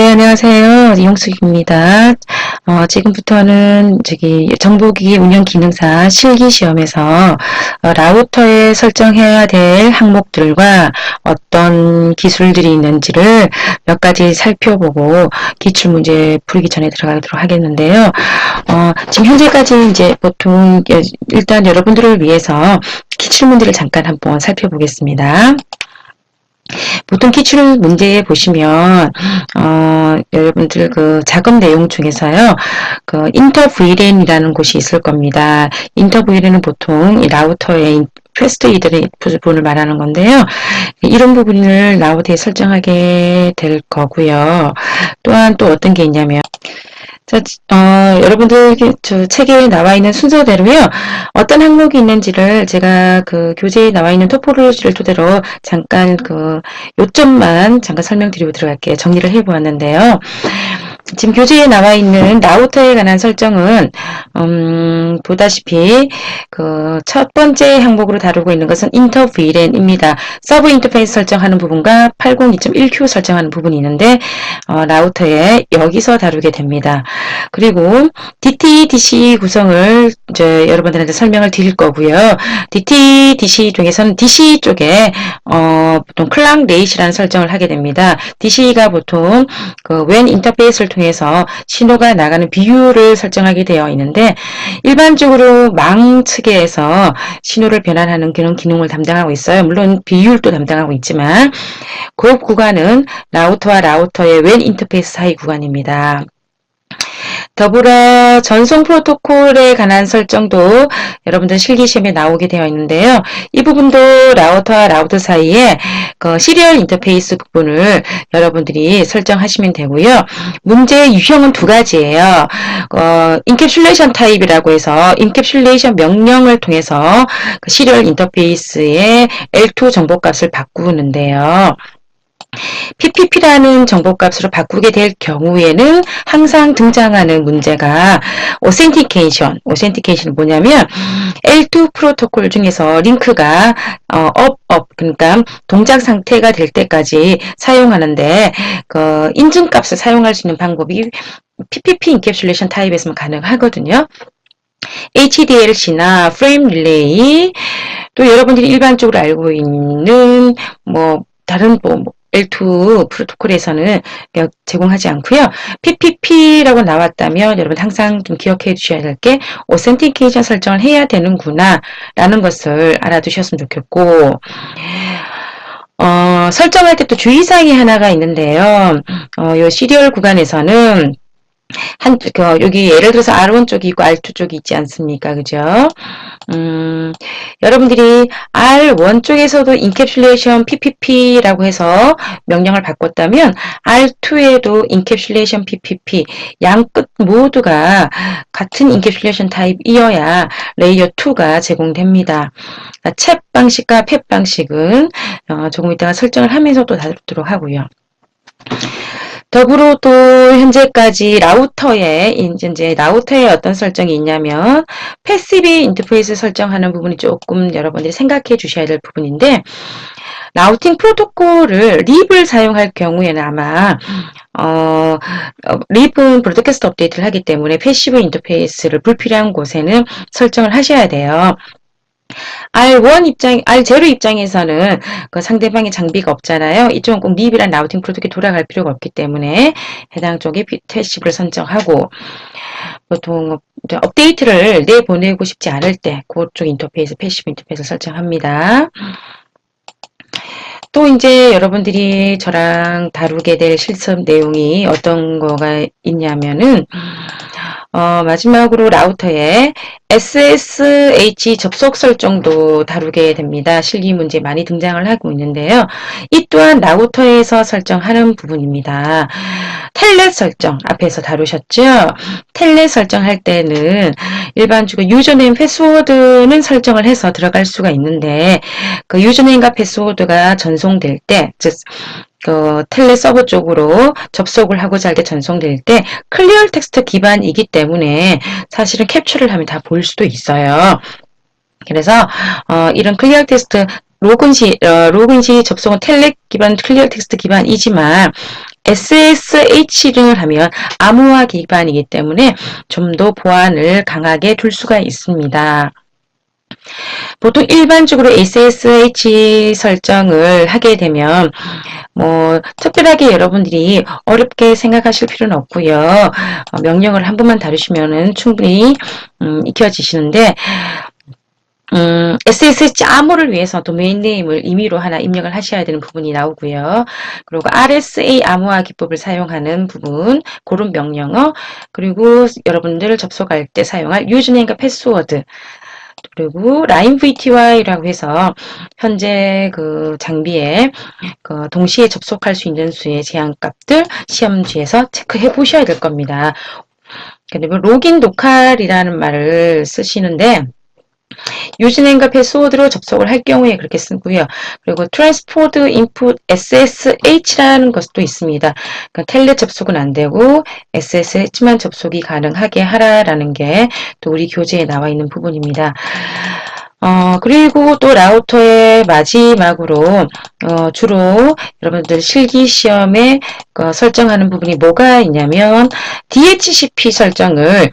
네, 안녕하세요. 이용숙입니다. 지금부터는 정보기기 운영 기능사 실기 시험에서 라우터에 설정해야 될 항목들과 어떤 기술들이 있는지를 몇 가지 살펴보고 기출문제 풀기 전에 들어가도록 하겠는데요. 지금 현재까지 이제 보통 일단 여러분들을 위해서 기출문제를 잠깐 한번 살펴보겠습니다. 보통 기출 문제에 보시면 여러분들 그 작업 내용 중에서요, 그 인터VLAN이라는 곳이 있을 겁니다. 인터VLAN은 보통 이 라우터의 패스트 이들의 부분을 말하는 건데요. 이런 부분을 라우터에 설정하게 될 거고요. 또한 또 어떤 게 있냐면, 여러분들 저 책에 나와 있는 순서대로요. 어떤 항목이 있는지를 제가 그 교재에 나와 있는 토포로지를 토대로 잠깐 그 요점만 잠깐 설명드리고 들어갈게요. 정리를 해보았는데요. 지금 교재에 나와 있는 라우터에 관한 설정은 보다시피 그 첫 번째 항목으로 다루고 있는 것은 인터VLAN입니다. 서브 인터페이스 설정하는 부분과 802.1q 설정하는 부분이 있는데 라우터에 여기서 다루게 됩니다. 그리고 DT-DC 구성을 이제 여러분들한테 설명을 드릴 거고요. DT-DC 중에서는 DC 쪽에 보통 클락 레이시라는 설정을 하게 됩니다. DC가 보통 그 WAN 인터페이스를 통해서 신호가 나가는 비율을 설정하게 되어 있는데 일반적으로 망 측에서 신호를 변환하는 그런 기능을 담당하고 있어요. 물론 비율도 담당하고 있지만 그 구간은 라우터와 라우터의 WAN 인터페이스 사이 구간입니다. 더불어 전송 프로토콜에 관한 설정도 여러분들 실기시험에 나오게 되어 있는데요. 이 부분도 라우터와 라우터 사이에 그 시리얼 인터페이스 부분을 여러분들이 설정하시면 되고요. 문제의 유형은 두 가지예요. 인캡슐레이션 타입이라고 해서 인캡슐레이션 명령을 통해서 그 시리얼 인터페이스의 L2 정보값을 바꾸는데요. PPP라는 정보값으로 바꾸게 될 경우에는 항상 등장하는 문제가 오센티케이션은 뭐냐면 L2 프로토콜 중에서 링크가 그러니까 동작 상태가 될 때까지 사용하는데 그 인증값을 사용할 수 있는 방법이 PPP 인캡슐레이션 타입에서만 가능하거든요. HDLC나 프레임 릴레이, 또 여러분들이 일반적으로 알고 있는 다른 L2 프로토콜에서는 제공하지 않고요. PPP라고 나왔다면 여러분 항상 좀 기억해 주셔야 될 게 오센티케이션 설정을 해야 되는구나 라는 것을 알아두셨으면 좋겠고, 설정할 때 또 주의사항이 하나가 있는데요. 요 시리얼 구간에서는 여기 예를 들어서 R1 쪽이 있고 R2 쪽이 있지 않습니까? 그죠? 여러분들이 R1 쪽에서도 인캡슐레이션 PPP라고 해서 명령을 바꿨다면 R2에도 인캡슐레이션 PPP 양 끝 모두가 같은 인캡슐레이션 타입이어야 레이어 2가 제공됩니다. 챗 방식과 팹 방식은 조금 이따가 설정을 하면서 또 다루도록 하고요. 더불어 또 현재까지 라우터에 어떤 설정이 있냐면 패시브 인터페이스 설정하는 부분이 조금 여러분들이 생각해 주셔야 될 부분인데, 라우팅 프로토콜을 립을 사용할 경우에는 아마 립은 브로드캐스트 업데이트를 하기 때문에 패시브 인터페이스를 불필요한 곳에는 설정을 하셔야 돼요. R0 입장에서는 그 상대방의 장비가 없잖아요. 이쪽은 꼭 립이란 라우팅 프로토콜이 돌아갈 필요가 없기 때문에 해당 쪽에 패시브를 선정하고, 보통 업데이트를 내보내고 싶지 않을 때 그쪽 인터페이스, 패시브 인터페이스 설정합니다. 또 이제 여러분들이 저랑 다루게 될 실습 내용이 어떤 거가 있냐면은 마지막으로 라우터에 SSH 접속 설정도 다루게 됩니다. 실기 문제 많이 등장을 하고 있는데요. 이 또한 라우터에서 설정하는 부분입니다. 텔넷 설정 앞에서 다루셨죠? 텔넷 설정할 때는 일반적으로 유저네임 패스워드는 설정을 해서 들어갈 수가 있는데, 그 유저네임과 패스워드가 전송될 때, 즉 그 텔넷 서버 쪽으로 접속을 하고자 할 때 전송될 때 클리어 텍스트 기반이기 때문에 사실은 캡처를 하면 다 볼 수도 있어요. 그래서 이런 클리어 텍스트 로그인 시 접속은 텔렉 기반, 클리어 텍스트 기반이지만 SSH를 하면 암호화 기반이기 때문에 좀 더 보안을 강하게 둘 수가 있습니다. 보통 일반적으로 SSH 설정을 하게 되면 특별하게 여러분들이 어렵게 생각하실 필요는 없고요. 명령을 한 번만 다루시면 충분히 익혀지시는데 SSH 암호를 위해서 도메인 네임을 임의로 하나 입력을 하셔야 되는 부분이 나오고요. 그리고 RSA 암호화 기법을 사용하는 부분, 그런 명령어, 그리고 여러분들 접속할 때 사용할 유저네임과 패스워드, 그리고 라인 VTY라고 해서 현재 그 장비에 동시에 접속할 수 있는 수의 제한값들 시험지에서 체크해 보셔야 될 겁니다. 그리고 로긴 로컬이라는 말을 쓰시는데 유즈네임과 패스워드로 접속을 할 경우에 그렇게 쓰고요. 그리고 트랜스포드 인풋 SSH라는 것도 있습니다. 그러니까 텔넷 접속은 안 되고 SSH만 접속이 가능하게 하라라는 게 또 우리 교재에 나와 있는 부분입니다. 그리고 또 라우터의 마지막으로 주로 여러분들 실기시험에 설정하는 부분이 뭐가 있냐면 DHCP 설정을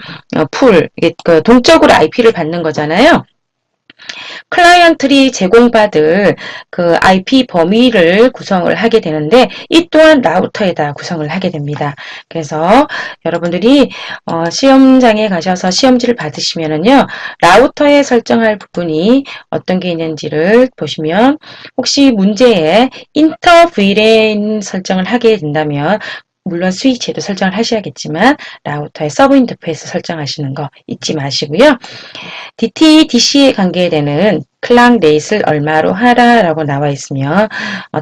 이게 동적으로 IP를 받는 거잖아요. 클라이언트들이 제공받을 그 IP 범위를 구성을 하게 되는데 이 또한 라우터에다 구성을 하게 됩니다. 그래서 여러분들이 시험장에 가셔서 시험지를 받으시면은요 라우터에 설정할 부분이 어떤 게 있는지를 보시면 혹시 문제에 인터 VLAN 설정을 하게 된다면 물론 스위치에도 설정을 하셔야겠지만 라우터의 서브 인터페이스 설정하시는 거 잊지 마시고요. DT, DC에 관계되는 클락 레이트를 얼마로 하라라고 나와 있으며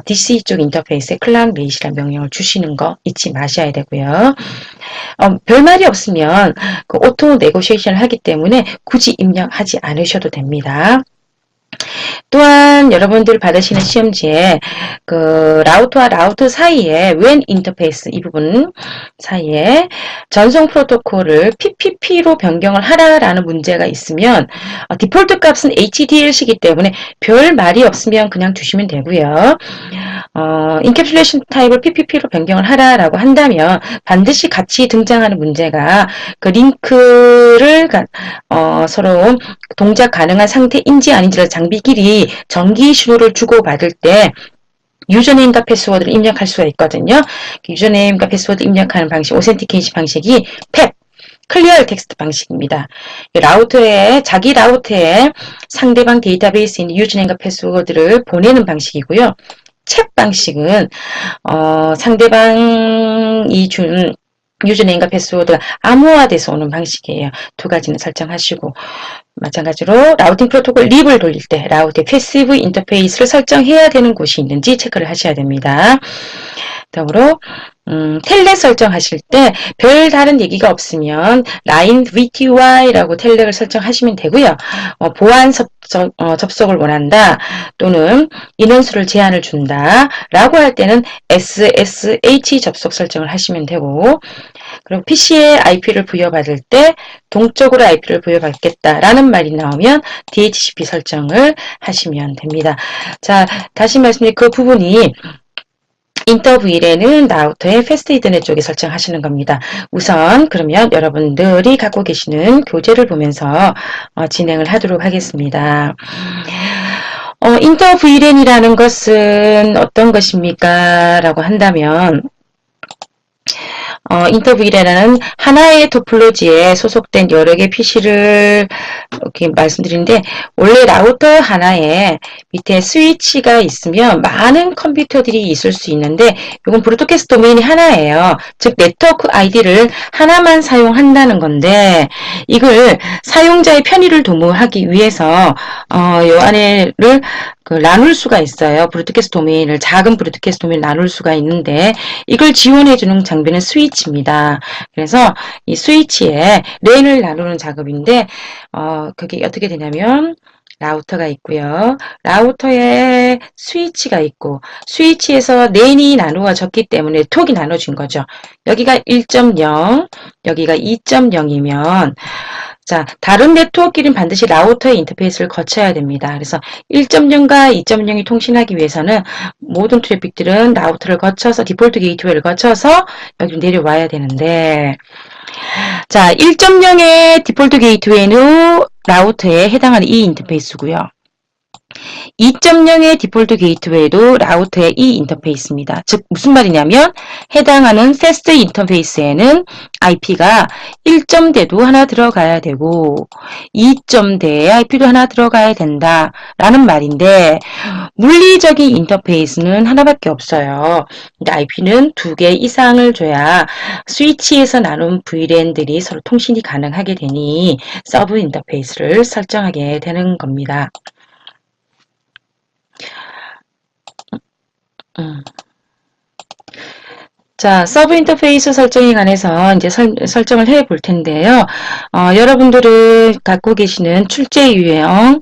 DC 쪽 인터페이스에 클락 레이트라는 명령을 주시는 거 잊지 마셔야 되고요. 별말이 없으면 그 오토 네고시에이션을 하기 때문에 굳이 입력하지 않으셔도 됩니다. 또한 여러분들 받으시는 시험지에 그 라우터와 라우터 사이에 WAN 인터페이스 이 부분 사이에 전송 프로토콜을 PPP로 변경을 하라라는 문제가 있으면 디폴트 값은 HDLC이기 때문에 별 말이 없으면 그냥 두시면 되고요. 인캡슐레이션 타입을 PPP로 변경을 하라라고 한다면 반드시 같이 등장하는 문제가 그 링크를 서로 동작 가능한 상태인지 아닌지를 장비끼리 전기 신호를 주고받을 때 유저네임과 패스워드를 입력할 수가 있거든요. 유저네임과 패스워드 입력하는 방식, 오센티케이션 방식이 탭, 클리어 텍스트 방식입니다. 자기 라우터에 상대방 데이터베이스에 있는 유저네임과 패스워드를 보내는 방식이고요. 챗 방식은 상대방이 준 유저네임과 패스워드가 암호화돼서 오는 방식이에요. 두 가지는 설정하시고 마찬가지로 라우팅 프로토콜 립을 돌릴 때 라우트의 패시브 인터페이스를 설정해야 되는 곳이 있는지 체크를 하셔야 됩니다. 다음으로 텔렉 설정하실 때 별다른 얘기가 없으면 라인 VTY라고 텔렉을 설정하시면 되고요. 보안 접속을 원한다 또는 인원수를 제한을 준다 라고 할 때는 SSH 접속 설정을 하시면 되고 그리고 PC에 IP를 부여받을 때 동적으로 IP를 부여받겠다라는 말이 나오면 DHCP 설정을 하시면 됩니다. 자, 다시 말씀드린 그 부분이 인터 VLAN은 라우터의 패스트 이더넷 쪽에 설정하시는 겁니다. 우선 그러면 여러분들이 갖고 계시는 교재를 보면서 진행을 하도록 하겠습니다. 인터 VLAN이라는 것은 어떤 것입니까? 라고 한다면 인터 VLAN은 하나의 토폴로지에 소속된 여러 개 PC를 이렇게 말씀드리는데 원래 라우터 하나에 밑에 스위치가 있으면 많은 컴퓨터들이 있을 수 있는데 이건 브로드캐스트 도메인이 하나예요. 즉 네트워크 아이디를 하나만 사용한다는 건데 이걸 사용자의 편의를 도모하기 위해서 요 안에를 나눌 수가 있어요. 브로드캐스트 도메인을 작은 브로드캐스트 도메인을 나눌 수가 있는데 이걸 지원해주는 장비는 스위치입니다. 그래서 이 스위치에 랜을 나누는 작업인데 그게 어떻게 되냐면 라우터가 있고요. 라우터에 스위치가 있고 스위치에서 랜이 나누어졌기 때문에 톡이 나눠진 거죠. 여기가 1.0 여기가 2.0이면 자, 다른 네트워크끼리는 반드시 라우터의 인터페이스를 거쳐야 됩니다. 그래서 1.0과 2.0이 통신하기 위해서는 모든 트래픽들은 라우터를 거쳐서 디폴트 게이트웨이를 거쳐서 여기 내려와야 되는데, 자, 1.0의 디폴트 게이트웨이는 라우터에 해당하는 이 인터페이스고요. 2.0의 디폴트 게이트웨이도 라우터의 이 인터페이스입니다. 즉 무슨 말이냐면 해당하는 패스트 인터페이스에는 IP가 1점대도 하나 들어가야 되고 2점대의 IP도 하나 들어가야 된다라는 말인데 물리적인 인터페이스는 하나밖에 없어요. IP는 2개 이상을 줘야 스위치에서 나눈 VLAN들이 서로 통신이 가능하게 되니 서브 인터페이스를 설정하게 되는 겁니다. 자, 서브 인터페이스 설정에 관해서 이제 설정을 해 볼 텐데요. 여러분들은 갖고 계시는 출제 유형,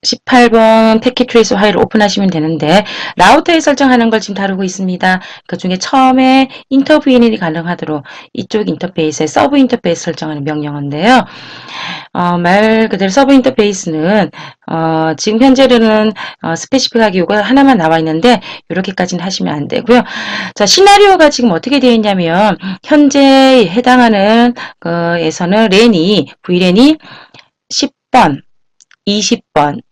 18번 패킷 트레이스 파일을 오픈하시면 되는데 라우터에 설정하는 걸 지금 다루고 있습니다. 그 중에 처음에 인터VN이 가능하도록 이쪽 인터페이스에 서브 인터페이스 설정하는 명령어인데요. 말 그대로 서브 인터페이스는 지금 현재는 스페시픽하게 이거 하나만 나와 있는데 이렇게까지는 하시면 안 되고요. 자, 시나리오가 지금 어떻게 되어 있냐면 현재 해당하는 거에서는 VLAN이 10번, 20번,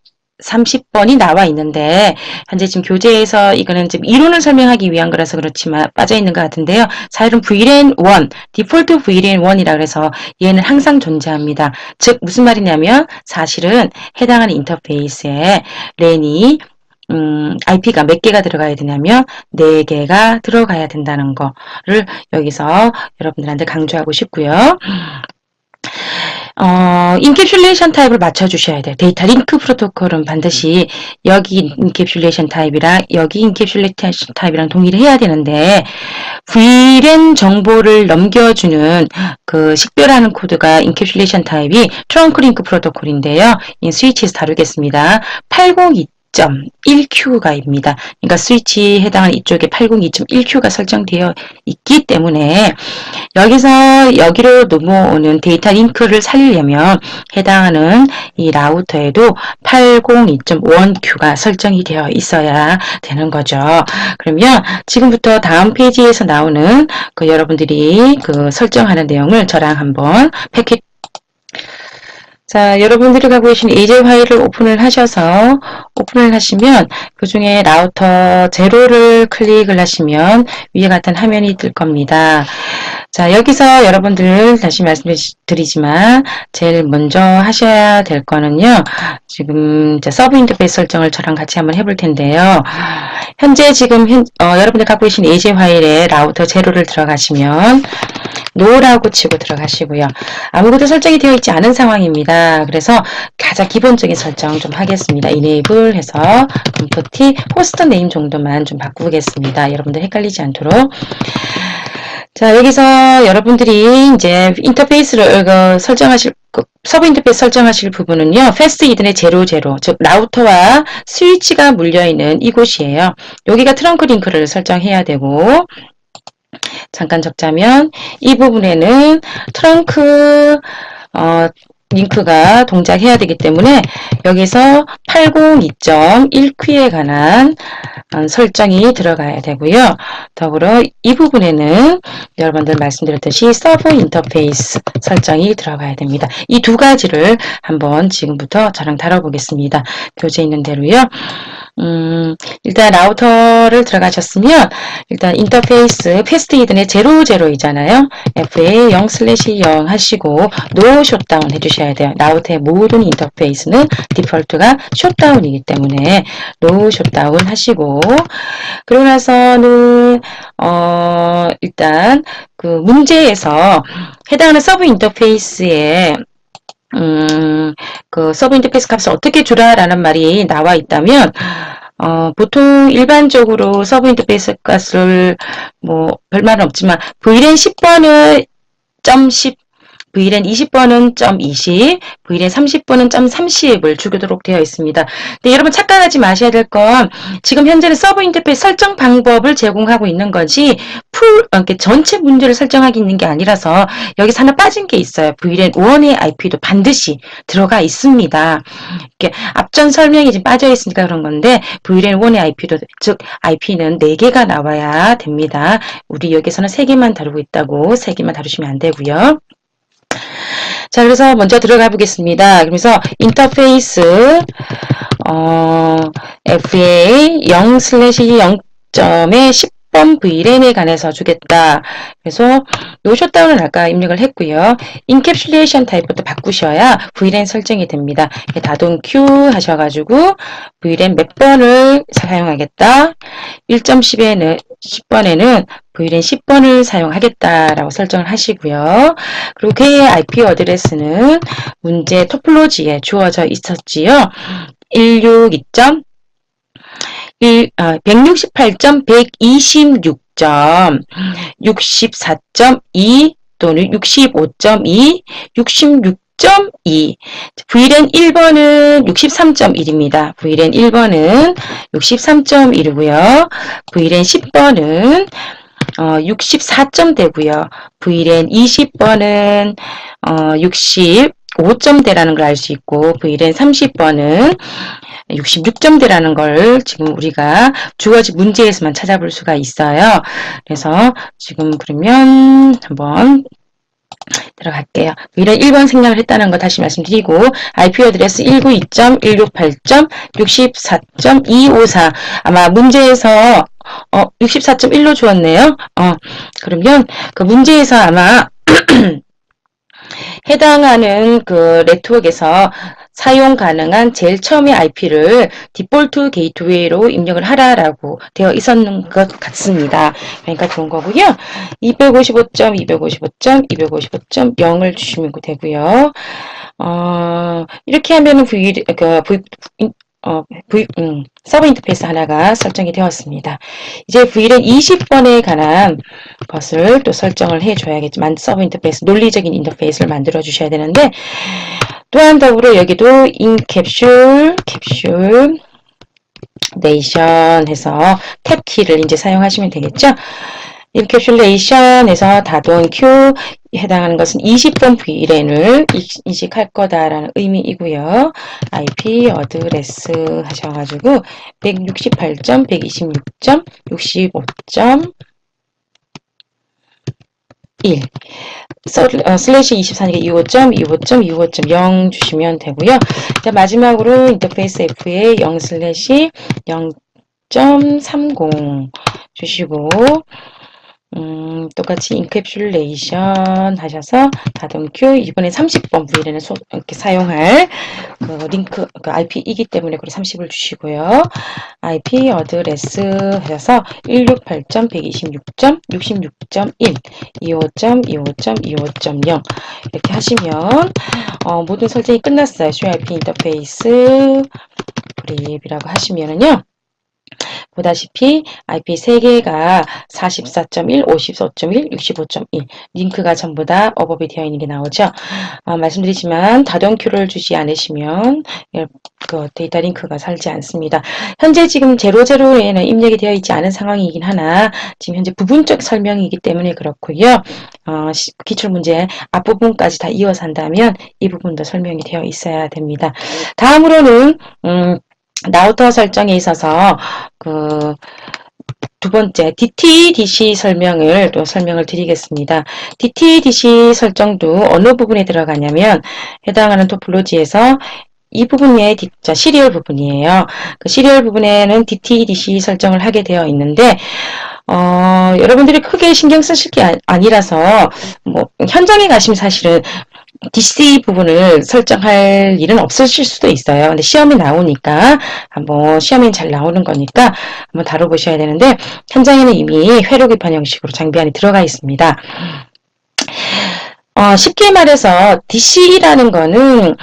30번이 나와 있는데 현재 지금 교재에서 이거는 지금 이론을 설명하기 위한 거라서 그렇지만 빠져 있는 것 같은데요. 사실은 VLAN 1, 디폴트 VLAN 1이라 그래서 얘는 항상 존재합니다. 즉 무슨 말이냐면 사실은 해당하는 인터페이스에 랜이 IP가 몇 개가 들어가야 되냐면 4개가 들어가야 된다는 거를 여기서 여러분들한테 강조하고 싶고요. 인캡슐레이션 타입을 맞춰주셔야 돼요. 데이터 링크 프로토콜은 반드시 여기 인캡슐레이션 타입이랑 여기 인캡슐레이션 타입이랑 동일을 해야 되는데 VLAN 정보를 넘겨주는 그 식별하는 코드가 인캡슐레이션 타입이 트렁크 링크 프로토콜인데요. 이 스위치에서 다루겠습니다. 802.1Q가입니다. 그러니까 스위치 해당하는 이쪽에 802.1Q가 설정되어 있기 때문에 여기서 여기로 넘어오는 데이터 링크를 살리려면 해당하는 이 라우터에도 802.1Q가 설정이 되어 있어야 되는 거죠. 그러면 지금부터 다음 페이지에서 나오는 여러분들이 설정하는 내용을 저랑 한번 패킷 자, 여러분들이 갖고 계신 AJ 파일을 오픈을 하시면 그 중에 라우터 제로를 클릭을 하시면 위에 같은 화면이 뜰 겁니다. 자, 여기서 여러분들 다시 말씀드리지만 제일 먼저 하셔야 될 거는요. 지금 서브 인터페이스 설정을 저랑 같이 한번 해볼 텐데요. 현재 지금 여러분들 갖고 계신 AJ 파일에 라우터 제로를 들어가시면 노라고 치고 들어가시고요. 아무것도 설정이 되어 있지 않은 상황입니다. 그래서 가장 기본적인 설정 좀 하겠습니다. enable 해서 컴포티 호스트 네임 정도만 좀 바꾸겠습니다. 여러분들 헷갈리지 않도록. 자, 여기서 여러분들이 이제 인터페이스를 설정하실 서브 인터페이스 설정하실 부분은요. 패스트 이든의 00, 즉 라우터와 스위치가 물려있는 이곳이에요. 여기가 트렁크 링크를 설정해야 되고 잠깐 적자면 이 부분에는 트렁크 링크가 동작해야 되기 때문에 여기서 802.1Q에 관한 설정이 들어가야 되고요. 더불어 이 부분에는 여러분들 말씀드렸듯이 서브 인터페이스 설정이 들어가야 됩니다. 이 두 가지를 한번 지금부터 저랑 다뤄보겠습니다. 교재에 있는 대로요. 일단 라우터를 들어가셨으면 일단 인터페이스 패스트 히든의 00이잖아요. FA 0/0 하시고 노 셧다운 해주셔야 돼요. 라우터의 모든 인터페이스는 디폴트가 셧다운이기 때문에 노 셧다운 하시고 그러고 나서는 일단 문제에서 해당하는 서브 인터페이스에 서브 인터페이스 값을 어떻게 주라라는 말이 나와 있다면 보통 일반적으로 서브 인터페이스 값을 별말은 없지만 VLAN 10번을 .10 VLAN 20번은 .20, VLAN 30번은 .30을 주도록 되어 있습니다. 근데 여러분 착각하지 마셔야 될 건 지금 현재는 서브 인터페이스 설정 방법을 제공하고 있는 거지 이렇게 전체 문제를 설정하기 있는 게 아니라서 여기서 하나 빠진 게 있어요. VLAN 1의 IP도 반드시 들어가 있습니다. 이렇게 앞전 설명이 지금 빠져 있으니까 그런 건데 VLAN 1의 IP도 즉 IP는 4개가 나와야 됩니다. 우리 여기서는 3개만 다루고 있다고 3개만 다루시면 안 되고요. 자, 그래서 먼저 들어가 보겠습니다. 그래서 인터페이스 FA 0/0.의 10번 VLAN에 관해서 주겠다. 그래서 요 셧다운은 아까 입력을 했고요. 인캡슐레이션 타입부터 바꾸셔야 VLAN 설정이 됩니다. 다동 Q 하셔가지고 VLAN 몇 번을 사용하겠다. 1.10번에는 VLAN 10번을 사용하겠다라고 설정을 하시고요. 그리고 그의 IP 어드레스는 문제 토폴로지에 주어져 있었지요. 168.126.64.2 또는 65.2, 66.2. VLAN 1번은 63.1입니다. VLAN 1번은 63.1이고요. VLAN 10번은 64점대고요. VLAN 20번은 65점대라는 걸 알 수 있고 VLAN 30번은 66점대라는 걸 지금 우리가 주어진 문제에서만 찾아볼 수가 있어요. 그래서 지금 그러면 한번 들어갈게요. VLAN 1번 생략을 했다는 거 다시 말씀드리고 IP 어드레스 192.168.64.254 아마 문제에서 64.1로 주었네요. 그러면 그 문제에서 아마 해당하는 그 네트워크에서 사용 가능한 제일 처음의 IP를 디폴트 게이트웨이로 입력을 하라라고 되어 있었는 것 같습니다. 그러니까 좋은 거고요. 255.255.255.0을 주시면 되고요. 이렇게 하면은 서버 인터페이스 하나가 설정이 되었습니다. 이제 VLAN 20번에 관한 것을 또 설정을 해줘야겠지만 서버 인터페이스, 논리적인 인터페이스를 만들어 주셔야 되는데 또한 더불어 여기도 인캡슐레이션 해서 탭 키를 이제 사용하시면 되겠죠. 인캡슐레이션에서 다돈 Q 해당하는 것은 20번 VLAN을 인식할 거다라는 의미이고요. IP 어드레스 하셔가지고 168.126.65.1 슬래시 24니까 25.25.25.0 주시면 되고요. 자, 마지막으로 인터페이스 F에 0 슬래시 0.30 주시고 똑같이 인캡슐레이션 하셔서 다동 Q 이번에 30번 VLAN을 이렇게 사용할 그 링크 그 IP이기 때문에 그래 30을 주시고요. IP 어드레스 하셔서 168.126.66.1 25.25.25.0 이렇게 하시면 모든 설정이 끝났어요. Show IP 인터페이스 브리브라고 하시면은요. 보다시피 IP 3개가 44.1, 55.1, 65.1 링크가 전부 다 업업이 되어 있는 게 나오죠. 말씀드리지만 다동 Q를 주지 않으시면 그 데이터 링크가 살지 않습니다. 현재 지금 00에는 입력이 되어 있지 않은 상황이긴 하나 지금 현재 부분적 설명이기 때문에 그렇고요. 기출문제 앞부분까지 다 이어서 한다면 이 부분도 설명이 되어 있어야 됩니다. 다음으로는 라우터 설정에 있어서 그 두 번째 DTDC 설명을 드리겠습니다. DTDC 설정도 어느 부분에 들어가냐면 해당하는 토폴로지에서 이 부분이 시리얼 부분이에요. 그 시리얼 부분에는 DTDC 설정을 하게 되어 있는데 여러분들이 크게 신경 쓰실 게 아니라서 뭐 현장에 가시면 사실은 DC 부분을 설정할 일은 없으실 수도 있어요. 근데 시험이 나오니까 한번 시험이 잘 나오는 거니까 한번 다뤄보셔야 되는데 현장에는 이미 회로 기판 형식으로 장비 안에 들어가 있습니다. 쉽게 말해서 DC라는 거는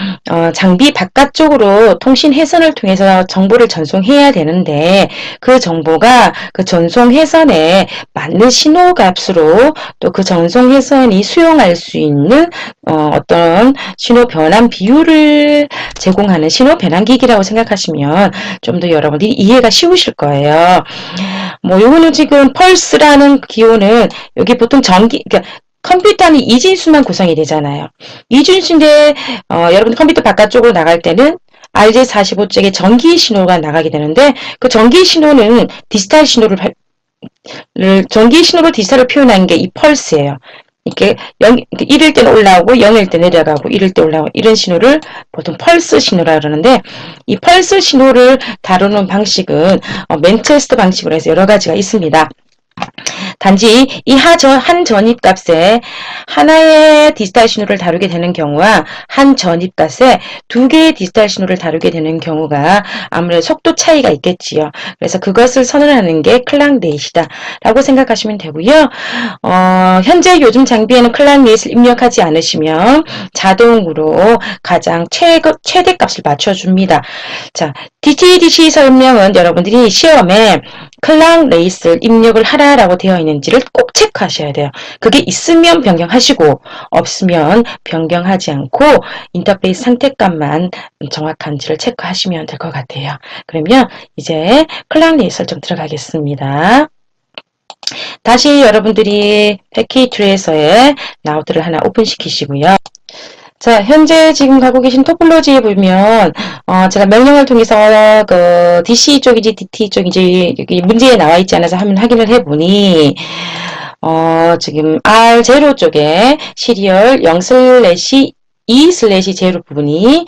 장비 바깥쪽으로 통신 회선을 통해서 정보를 전송해야 되는데 그 정보가 그 전송 회선에 맞는 신호 값으로 또 그 전송 회선이 수용할 수 있는 어떤 신호 변환 비율을 제공하는 신호 변환기기라고 생각하시면 좀 더 여러분들이 이해가 쉬우실 거예요. 뭐 요거는 지금 펄스라는 기호는 여기 보통 그러니까 컴퓨터는 이진수만 구성이 되잖아요. 이진수인데 여러분 컴퓨터 바깥쪽으로 나갈 때는 RJ45쪽에 전기 신호가 나가게 되는데 그 전기 신호는 디지털 신호를 전기 신호로 디지털을 표현한 게 이 펄스예요. 이렇게 1일 때는 올라오고 0일 때 내려가고 1일 때 올라오고 이런 신호를 보통 펄스 신호라 그러는데 이 펄스 신호를 다루는 방식은 맨체스터 방식으로 해서 여러 가지가 있습니다. 단지 이 한 전입값에 하나의 디지털 신호를 다루게 되는 경우와 한 전입값에 두 개의 디지털 신호를 다루게 되는 경우가 아무래도 속도 차이가 있겠지요. 그래서 그것을 선언하는 게 클락 레이시다 라고 생각하시면 되고요. 현재 요즘 장비에는 클락 레이시를 입력하지 않으시면 자동으로 가장 최대값을 맞춰줍니다. 자, DTDC 설명은 여러분들이 시험에 클락 레이스를 입력을 하라라고 되어 있는지를 꼭 체크하셔야 돼요. 그게 있으면 변경하시고 없으면 변경하지 않고 인터페이스 상태값만 정확한지를 체크하시면 될 것 같아요. 그러면 이제 클락 레이스 설정 들어가겠습니다. 다시 여러분들이 패키지 트레이서에 라우트를 하나 오픈시키시고요. 자, 현재 지금 가고 계신 토폴로지에 보면, 제가 명령을 통해서, DC 쪽인지 DT 쪽인지, 여기 문제에 나와 있지 않아서 한번 확인을 해보니, 지금 R0 쪽에 시리얼 0/2/0 부분이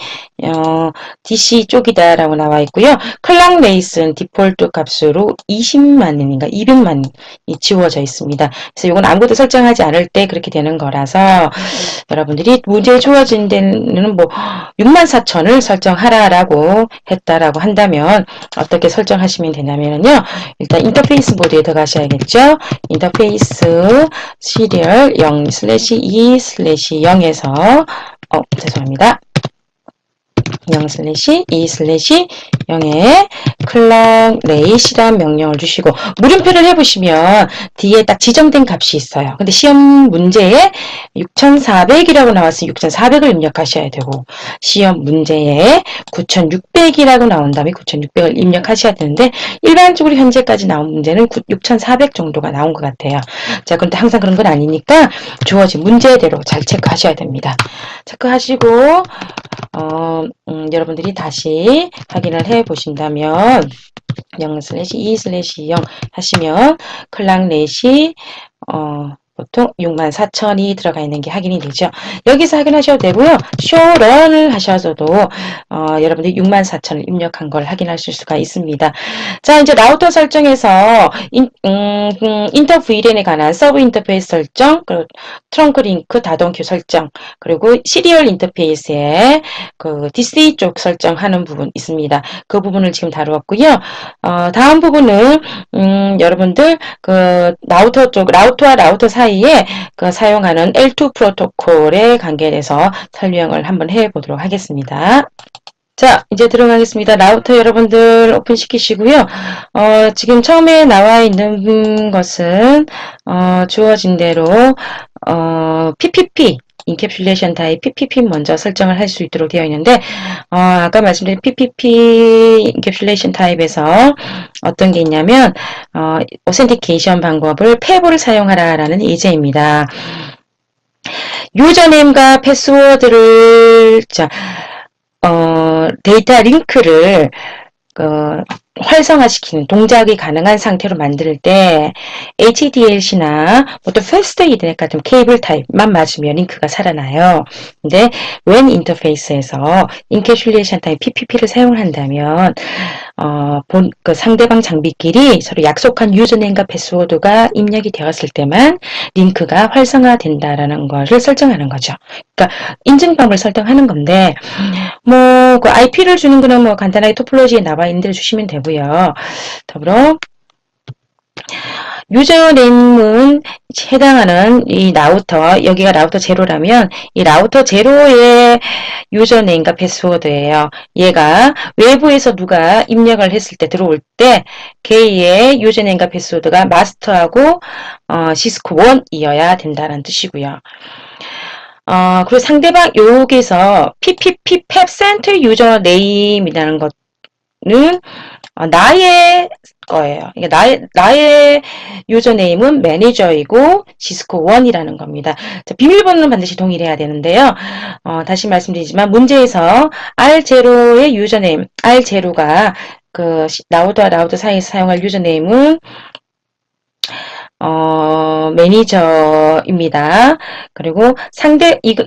DC 쪽이다라고 나와 있고요. 클락 레이스는 디폴트 값으로 20만 원인가 200만 원이 지워져 있습니다. 그래서 이건 아무것도 설정하지 않을 때 그렇게 되는 거라서 여러분들이 문제에 주어진 데는 뭐 64,000을 설정하라라고 했다라고 한다면 어떻게 설정하시면 되냐면요. 일단 인터페이스 모드에 들어가셔야겠죠. 인터페이스 시리얼 0/2/0에서 죄송합니다. 0/2/0에 클락 레이시라는 명령을 주시고 물음표를 해보시면 뒤에 딱 지정된 값이 있어요. 근데 시험 문제에 6,400이라고 나왔으면 6,400을 입력하셔야 되고 시험 문제에 9,600이라고 나온 다음에 9,600을 입력하셔야 되는데 일반적으로 현재까지 나온 문제는 6,400 정도가 나온 것 같아요. 자, 그런데 항상 그런 건 아니니까 주어진 문제대로 잘 체크하셔야 됩니다. 체크하시고 여러분들이 다시 확인을 해 보신다면 0/2/0 하시면 클락 렛이 보통 64,000이 들어가 있는 게 확인이 되죠. 여기서 확인하셔도 되고요. 쇼런을 하셔서도 여러분들이 64,000을 입력한 걸 확인하실 수가 있습니다. 자, 이제 라우터 설정에서 인터 VLAN에 관한 서브 인터페이스 설정, 그리고 트렁크 링크 다동큐 설정, 그리고 시리얼 인터페이스에 그 DC 쪽 설정하는 부분 있습니다. 그 부분을 지금 다루었고요. 다음 부분은 여러분들 그 라우터와 라우터 사이에 그 사용하는 L2 프로토콜에 관계돼서 설명을 한번 해보도록 하겠습니다. 자, 이제 들어가겠습니다. 라우터 여러분들 오픈시키시고요. 지금 처음에 나와 있는 것은 주어진 대로 PPP 인캡슐레이션 타입 PPP 먼저 설정을 할 수 있도록 되어 있는데 아까 말씀드린 PPP 인캡슐레이션 타입에서 어떤 게 있냐면 오센티케이션 방법을 페보를 사용하라라는 예제입니다. 유저네임과 패스워드를 데이터 링크를 활성화시키는 동작이 가능한 상태로 만들 때 HDLC나 보통 패스트 이더넷 같은 케이블 타입만 맞으면 링크가 살아나요. 근데 WAN 인터페이스에서 인캡슐레이션 타입 PPP를 사용한다면 그 상대방 장비끼리 서로 약속한 유저네임과 패스워드가 입력이 되었을 때만 링크가 활성화된다라는 것을 설정하는 거죠. 그러니까 인증방법을 설정하는 건데 그 IP를 주는 거는 뭐 간단하게 토폴로지에 나와 있는 대로 주시면 되고요. 더불어 유저네임은 해당하는 이 라우터, 여기가 라우터 제로라면 이 라우터 제로의 유저네임과 패스워드예요. 얘가 외부에서 누가 입력을 했을 때 들어올 때 걔의 유저네임과 패스워드가 마스터하고 시스코 1이어야 된다는 뜻이고요. 그리고 상대방 여기서 PPP 펩 센터 유저네임이라는 것은 나의 거예요. 그러니까 나의 유저네임은 매니저이고 시스코 1이라는 겁니다. 자, 비밀번호는 반드시 동일해야 되는데요. 다시 말씀드리지만 문제에서 R0의 유저네임, R0가 그 라우터 사이에서 사용할 유저네임은 매니저입니다. 그리고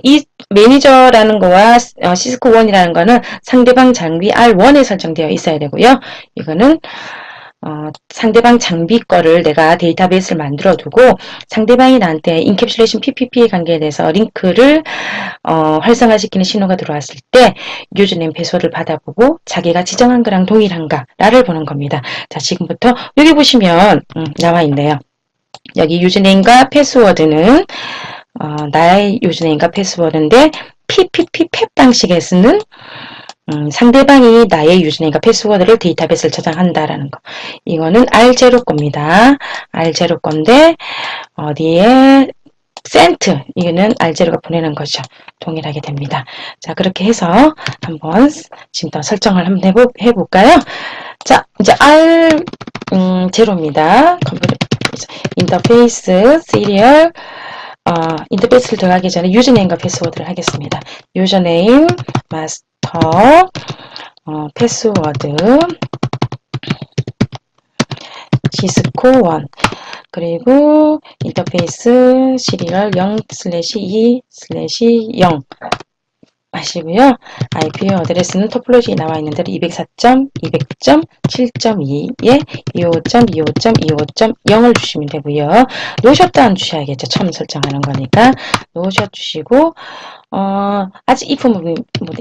이 매니저라는 거와 시스코 1이라는 거는 상대방 장비 R1에 설정되어 있어야 되고요. 이거는 상대방 장비 거를 내가 데이터베이스를 만들어 두고 상대방이 나한테 인캡슐레이션 PPP의 관계에 대해서 링크를 활성화시키는 신호가 들어왔을 때 유저네임 패스워드를 받아보고 자기가 지정한 거랑 동일한가를 보는 겁니다. 자, 지금부터 여기 보시면 나와 있네요. 여기 유저네임과 패스워드는 나의 유저네임과 패스워드인데 PPP 펩 방식에서는 상대방이 나의 유저네임과 패스워드를 데이터베이스를 저장한다라는 거. 이거는 R0 겁니다. R0 건데 어디에 센트 이거는 R0가 보내는 거죠. 동일하게 됩니다. 자, 그렇게 해서 한번 지금 더 설정을 한번 해볼까요? 자, 이제 R0입니다. 컴퓨터 인터페이스 시리얼 인터페이스를 들어가기 전에 유저네임과 패스워드를 하겠습니다. 유저네임 마스터 패스워드 시스코 1 그리고 인터페이스 시리얼 0/2/0 하시고요. IP 어드레스는 토폴로지에 나와 있는 대로 204.200.7.2에 25.25.25.0을 주시면 되고요. 노셔다운 주셔야겠죠. 처음 설정하는 거니까 노셔 주시고 아직 if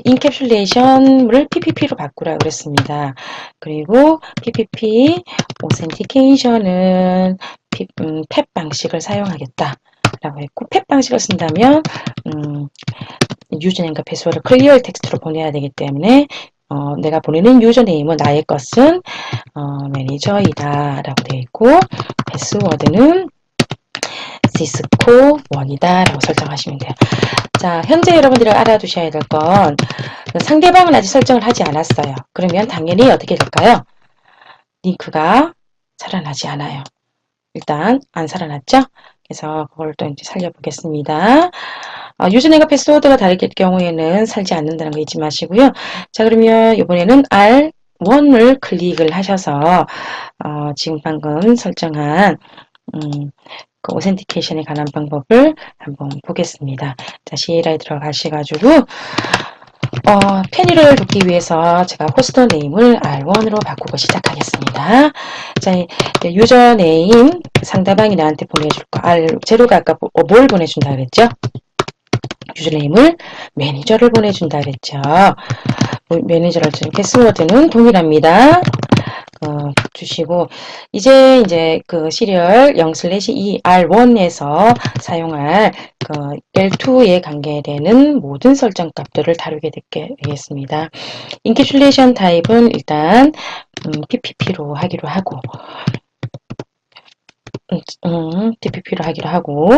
인캡슐레이션을 PPP로 바꾸라고 그랬습니다. 그리고 PPP 오센티케이션은 펩 방식을 사용하겠다. 라고 했고 펩 방식을 쓴다면 유저네임과 패스워드를 클리어 텍스트로 보내야 되기 때문에 내가 보내는 유저네임은 나의 것은 매니저이다 라고 되어 있고 패스워드는 시스코 1이다 라고 설정하시면 돼요. 자, 현재 여러분들이 알아두셔야 될 건 상대방은 아직 설정을 하지 않았어요. 그러면 당연히 어떻게 될까요? 링크가 살아나지 않아요. 일단 안 살아났죠? 그래서 그걸 또 이제 살려보겠습니다. 유저네임과 패스워드가 다를 경우에는 살지 않는다는 거 잊지 마시고요. 자, 그러면 이번에는 R1을 클릭을 하셔서 지금 방금 설정한 그 오센티케이션에 관한 방법을 한번 보겠습니다. 자, CLI 들어가셔가지고 편의를 돕기 위해서 제가 호스트 네임을 R1으로 바꾸고 시작하겠습니다. 자, 유저네임 상대방이 나한테 보내줄 거 R0가 아까 뭘 보내준다 그랬죠? 유저네임을 매니저를 보내준다 그랬죠. 매니저를 주는 패스워드는 동일합니다. 주시고 이제 그 시리얼 0/2 R1에서 사용할 그 L2에 관계되는 모든 설정 값들을 다루게 되겠습니다. 인캡슐레이션 타입은 일단 PPP로 하기로 하고 PPP로 하기로 하고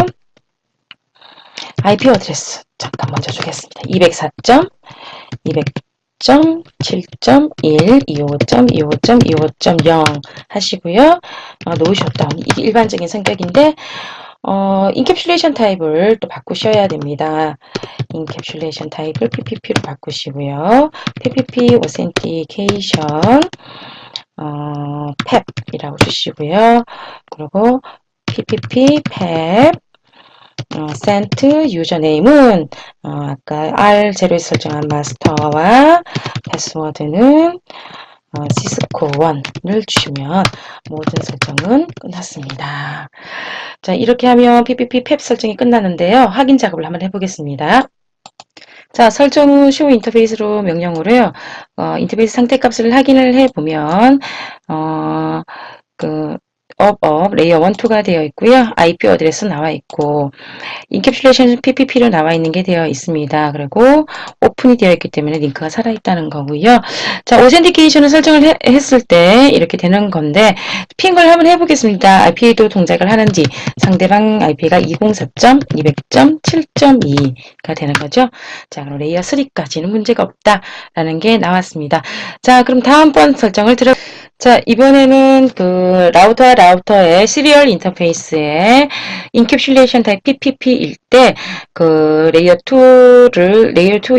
IP 어드레스 잠깐 먼저 주겠습니다. 204.200.7.1 25.25.25.0 하시고요. 노셔다운 이게 일반적인 성격인데 인캡슐레이션 타입을 또 바꾸셔야 됩니다. 인캡슐레이션 타입을 PPP로 바꾸시고요. PPP 오센티케이션 펩이라고 주시고요. 그리고 PPP 펩 센트 유저네임은 아까 R0에 설정한 마스터와 패스워드는 시스코 1을 주시면 모든 설정은 끝났습니다. 자, 이렇게 하면 PPP 펩 설정이 끝나는데요. 확인 작업을 한번 해보겠습니다. 자, 설정 후 쇼 인터페이스로 명령으로요. 인터페이스 상태 값을 확인을 해보면 레이어 1, 2가 되어 있고요. IP 어드레스 나와 있고 인캡슐레이션 PPP로 나와 있는 게 되어 있습니다. 그리고 오픈이 되어 있기 때문에 링크가 살아있다는 거고요. 자, 오센티케이션을 설정을 했을 때 이렇게 되는 건데 핑을 한번 해보겠습니다. IP도 동작을 하는지 상대방 IP가 203.200.7.2가 되는 거죠. 자, 그럼 레이어 3까지는 문제가 없다라는 게 나왔습니다. 자, 그럼 다음번 설정을 자, 이번에는 그 라우터의 시리얼 인터페이스에 인캡슐레이션 타입 PPP일 때 그 레이어 2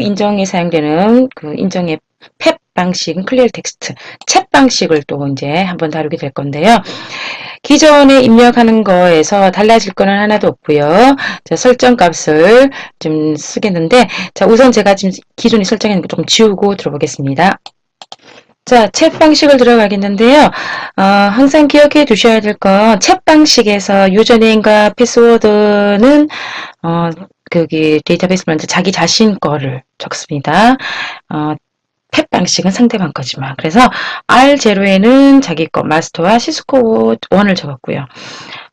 인정에 사용되는 그 인정의 팹 방식은 클리어 텍스트, 챗 방식을 또 이제 한번 다루게 될 건데요. 기존에 입력하는 거에서 달라질 거는 하나도 없고요. 자, 설정 값을 좀 쓰겠는데, 자, 우선 제가 지금 기존에 설정한 거 좀 지우고 들어보겠습니다. 자, 챗 방식을 들어가겠는데요. 항상 기억해 두셔야 될 건 챗 방식에서 유저네임과 패스워드는 거기 데이터베이스 먼저 자기 자신 거를 적습니다. 팹 방식은 상대방 거지만. 그래서 R0에는 자기 거 마스터와 시스코 1을 적었고요.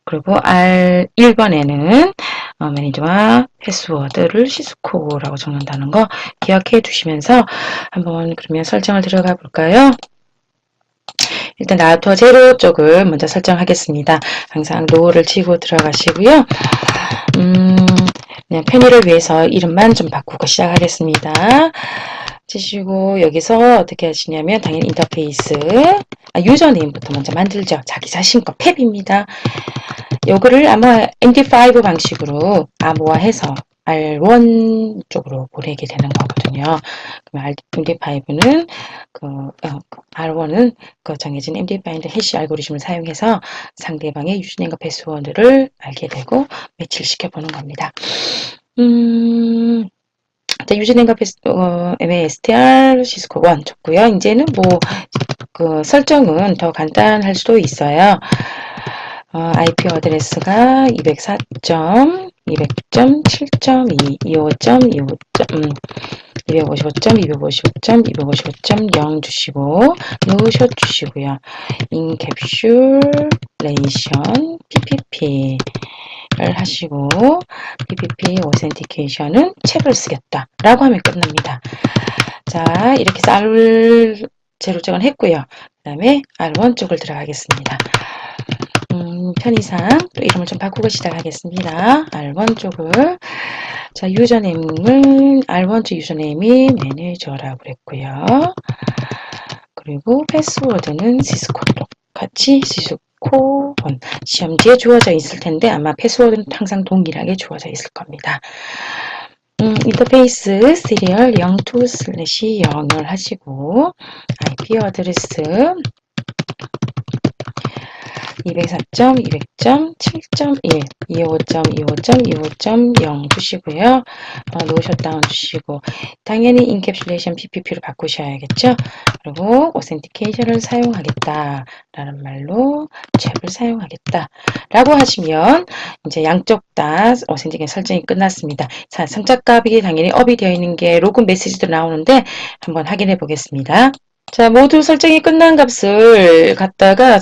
그리고 R1번에는 매니저와 패스워드를 시스코라고 적는다는 거 기억해 두시면서 한번 그러면 설정을 들어가 볼까요? 일단 라우터 제로 쪽을 먼저 설정하겠습니다. 항상 로우를 치고 들어가시고요. 그냥 편의를 위해서 이름만 좀 바꾸고 시작하겠습니다. 치시고 여기서 어떻게 하시냐면 당연히 인터페이스 유저네임부터 먼저 만들죠. 자기 자신 거 팹입니다. 요거를 아마 MD5 방식으로 암호화해서 R1 쪽으로 보내게 되는 거거든요. 그럼 MD5는 R1은 그 정해진 MD5 해시 알고리즘을 사용해서 상대방의 유저네임과 패스워드를 알게 되고 매치시켜 보는 겁니다. 유저네임과 MASTR 시스코 1 줬고요. 이제는 그 설정은 더 간단할 수도 있어요. IP 어드레스가 204.200.7.2, 255.255.255.0 주시고 노숏 주시고요. 인캡슐레이션 PPP 를 하시고 PPP 오센티케이션은 챗을 쓰겠다 라고 하면 끝납니다. 자, 이렇게 해서 R 제로정을 했고요. 그 다음에 R1 쪽을 들어가겠습니다. 편의상 또 이름을 좀 바꾸고 시작하겠습니다. R1 쪽을 자, 유저네임은 R1 쪽 유저네임이 매니저라고 그랬고요. 그리고 패스워드는 시스코 똑같이 시스코 시험지에 주어져 있을 텐데 아마 패스워드는 항상 동일하게 주어져 있을 겁니다. 인터페이스 시리얼 02/0을 하시고 IP 어드레스 204.200.7.1, 255.255.25.0 주시고요. 노숏다운 주시고 당연히 인캡슐레이션 PPP로 바꾸셔야겠죠. 그리고 오센티케이션을 사용하겠다 라는 말로 챗을 사용하겠다 라고 하시면 이제 양쪽 다 오센티케이션 설정이 끝났습니다. 자, 선착값이 당연히 업이 되어 있는 게 로그 메시지도 나오는데 한번 확인해 보겠습니다. 자, 모두 설정이 끝난 값을 갖다가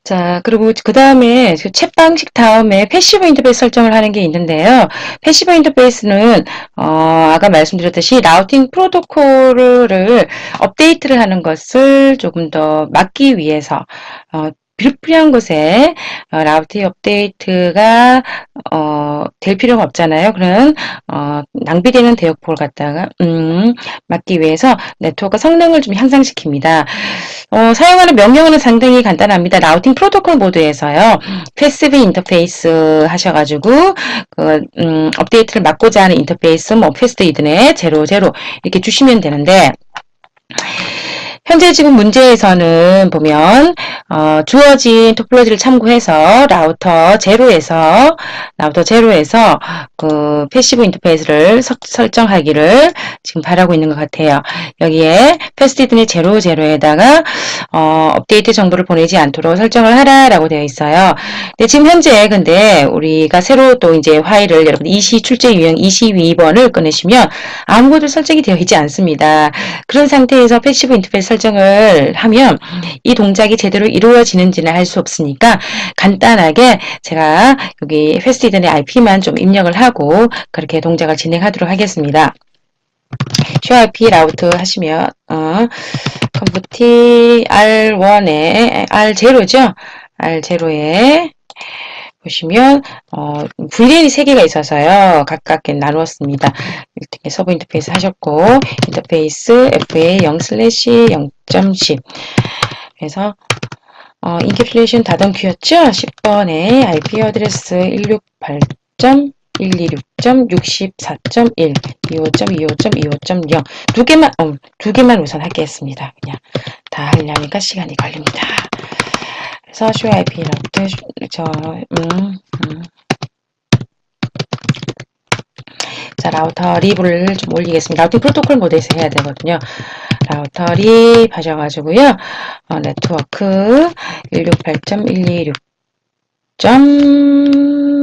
자, 그리고 그 다음에 챗 방식 다음에 패시브 인터페이스 설정을 하는 게 있는데요. 패시브 인터페이스는 아까 말씀드렸듯이 라우팅 프로토콜을 업데이트를 하는 것을 조금 더 막기 위해서 불필요한 곳에 라우팅 업데이트가 될 필요가 없잖아요. 그런 낭비되는 대역폭을 갖다가 막기 위해서 네트워크 성능을 좀 향상시킵니다. 사용하는 명령어는 상당히 간단합니다. 라우팅 프로토콜 모드에서요. 패시브 인터페이스 하셔가지고 업데이트를 막고자 하는 인터페이스 패스트 이드넷 00 이렇게 주시면 되는데 현재 지금 문제에서는 보면 주어진 토폴로지를 참고해서 라우터 제로에서 그 패시브 인터페이스를 설정하기를 지금 바라고 있는 것 같아요. 여기에 패스트잇넷 00에다가 업데이트 정보를 보내지 않도록 설정을 하라라고 되어 있어요. 근데 지금 현재 근데 우리가 새로 또 이제 파일을 여러분 EC 출제 유형 22번을 꺼내시면 아무것도 설정이 되어 있지 않습니다. 그런 상태에서 패시브 인터페이스 설정을 하면 이 동작이 제대로 이루어지는지는 알 수 없으니까 간단하게 제가 여기 패스트이든의 IP만 좀 입력을 하고 그렇게 동작을 진행하도록 하겠습니다. show IP 라우트 하시면 컴퓨티 R1에 R0죠? R0에 보시면 VLAN이 3개가 있어서요. 각각 나누었습니다. 이렇게 서브 인터페이스 하셨고 인터페이스 FA 0/0.10 그래서 인캡슐레이션 닫은큐였죠? 10번에 IP 어드레스 168.126.64.1 25.25.25.0 두 개만 우선 하겠습니다. 그냥 다 하려니까 시간이 걸립니다. 그래서 show IP 라우트 자, 라우터 립을 좀 올리겠습니다. 라우팅 프로토콜 모드에서 해야 되거든요. 라우터 립 하셔가지고요. 네트워크 168.126.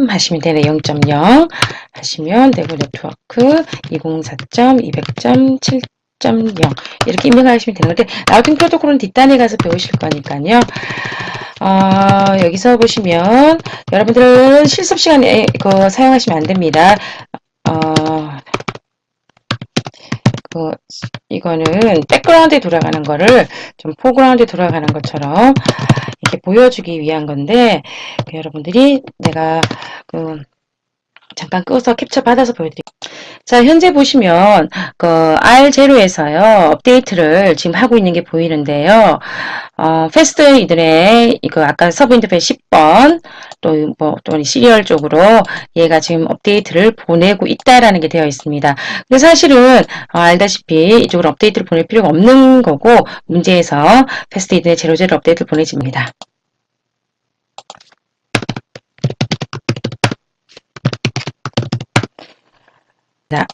하시면 되네. 0.0 하시면 되고 네트워크 204.200.7.0 이렇게 입력하시면 되는 건데 라우팅 프로토콜은 뒷단에 가서 배우실 거니까요. 여기서 보시면 여러분들은 실습 시간에 사용하시면 안 됩니다. 이거는 백그라운드에 돌아가는 거를 좀 포그라운드에 돌아가는 것처럼 이렇게 보여주기 위한 건데 여러분들이 내가 잠깐 끄서 캡처 받아서 보여드릴게요. 자, 현재 보시면 R0에서요 업데이트를 지금 하고 있는 게 보이는데요. 패스트 이들의 이거 아까 서브 인터페이스 10번 또 시리얼 쪽으로 얘가 지금 업데이트를 보내고 있다라는 게 되어 있습니다. 근데 사실은 알다시피 이쪽으로 업데이트를 보낼 필요가 없는 거고 문제에서 패스트 이들의 제로제로 업데이트를 보내집니다. 자,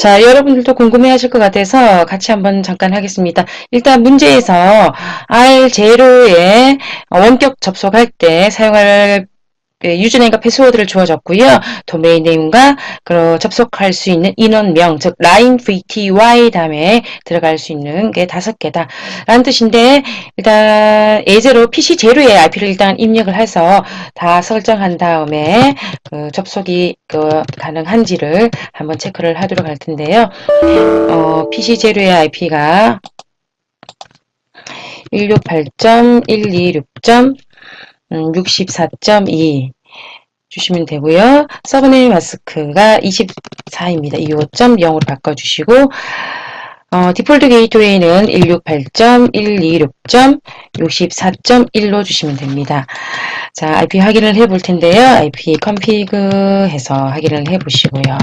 자, 여러분들도 궁금해하실 것 같아서 같이 한번 잠깐 하겠습니다. 일단 문제에서 R0에 원격 접속할 때 사용할 유저네임과 패스워드를 주어졌고요. 도메인 네임과 접속할 수 있는 인원명, 즉 라인 VTY 다음에 들어갈 수 있는 게 5개다 라는 뜻인데, 일단 예제로 PC 제로의 IP를 일단 입력을 해서 다 설정한 다음에 접속이 가능한지를 한번 체크를 하도록 할 텐데요. PC 제로의 IP가 168.126.64.2 주시면 되고요. 서브네임 마스크가 24입니다. 25.0으로 바꿔주시고, 디폴트 게이트웨이는 168.126.64.1로 주시면 됩니다. 자, IP 확인을 해 볼 텐데요. IP 컨피그 해서 확인을 해 보시고요.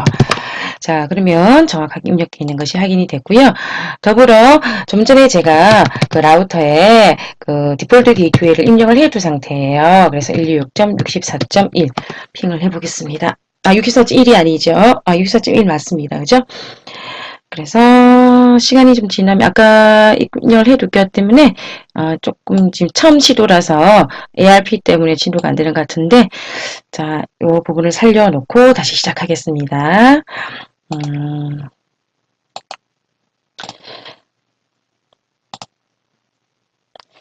자, 그러면 정확하게 입력되어 있는 것이 확인이 됐고요. 더불어 좀 전에 제가 라우터에 디폴트 게이트웨이를 입력을 해둔 상태예요. 그래서 126.64.1 핑을 해보겠습니다. 64.1이 아니죠. 64.1 맞습니다. 그죠? 그래서 시간이 좀 지나면 아까 입력을 해둘기 때문에 조금 지금 처음 시도라서 ARP 때문에 진도가 안 되는 것 같은데, 자, 이 부분을 살려놓고 다시 시작하겠습니다.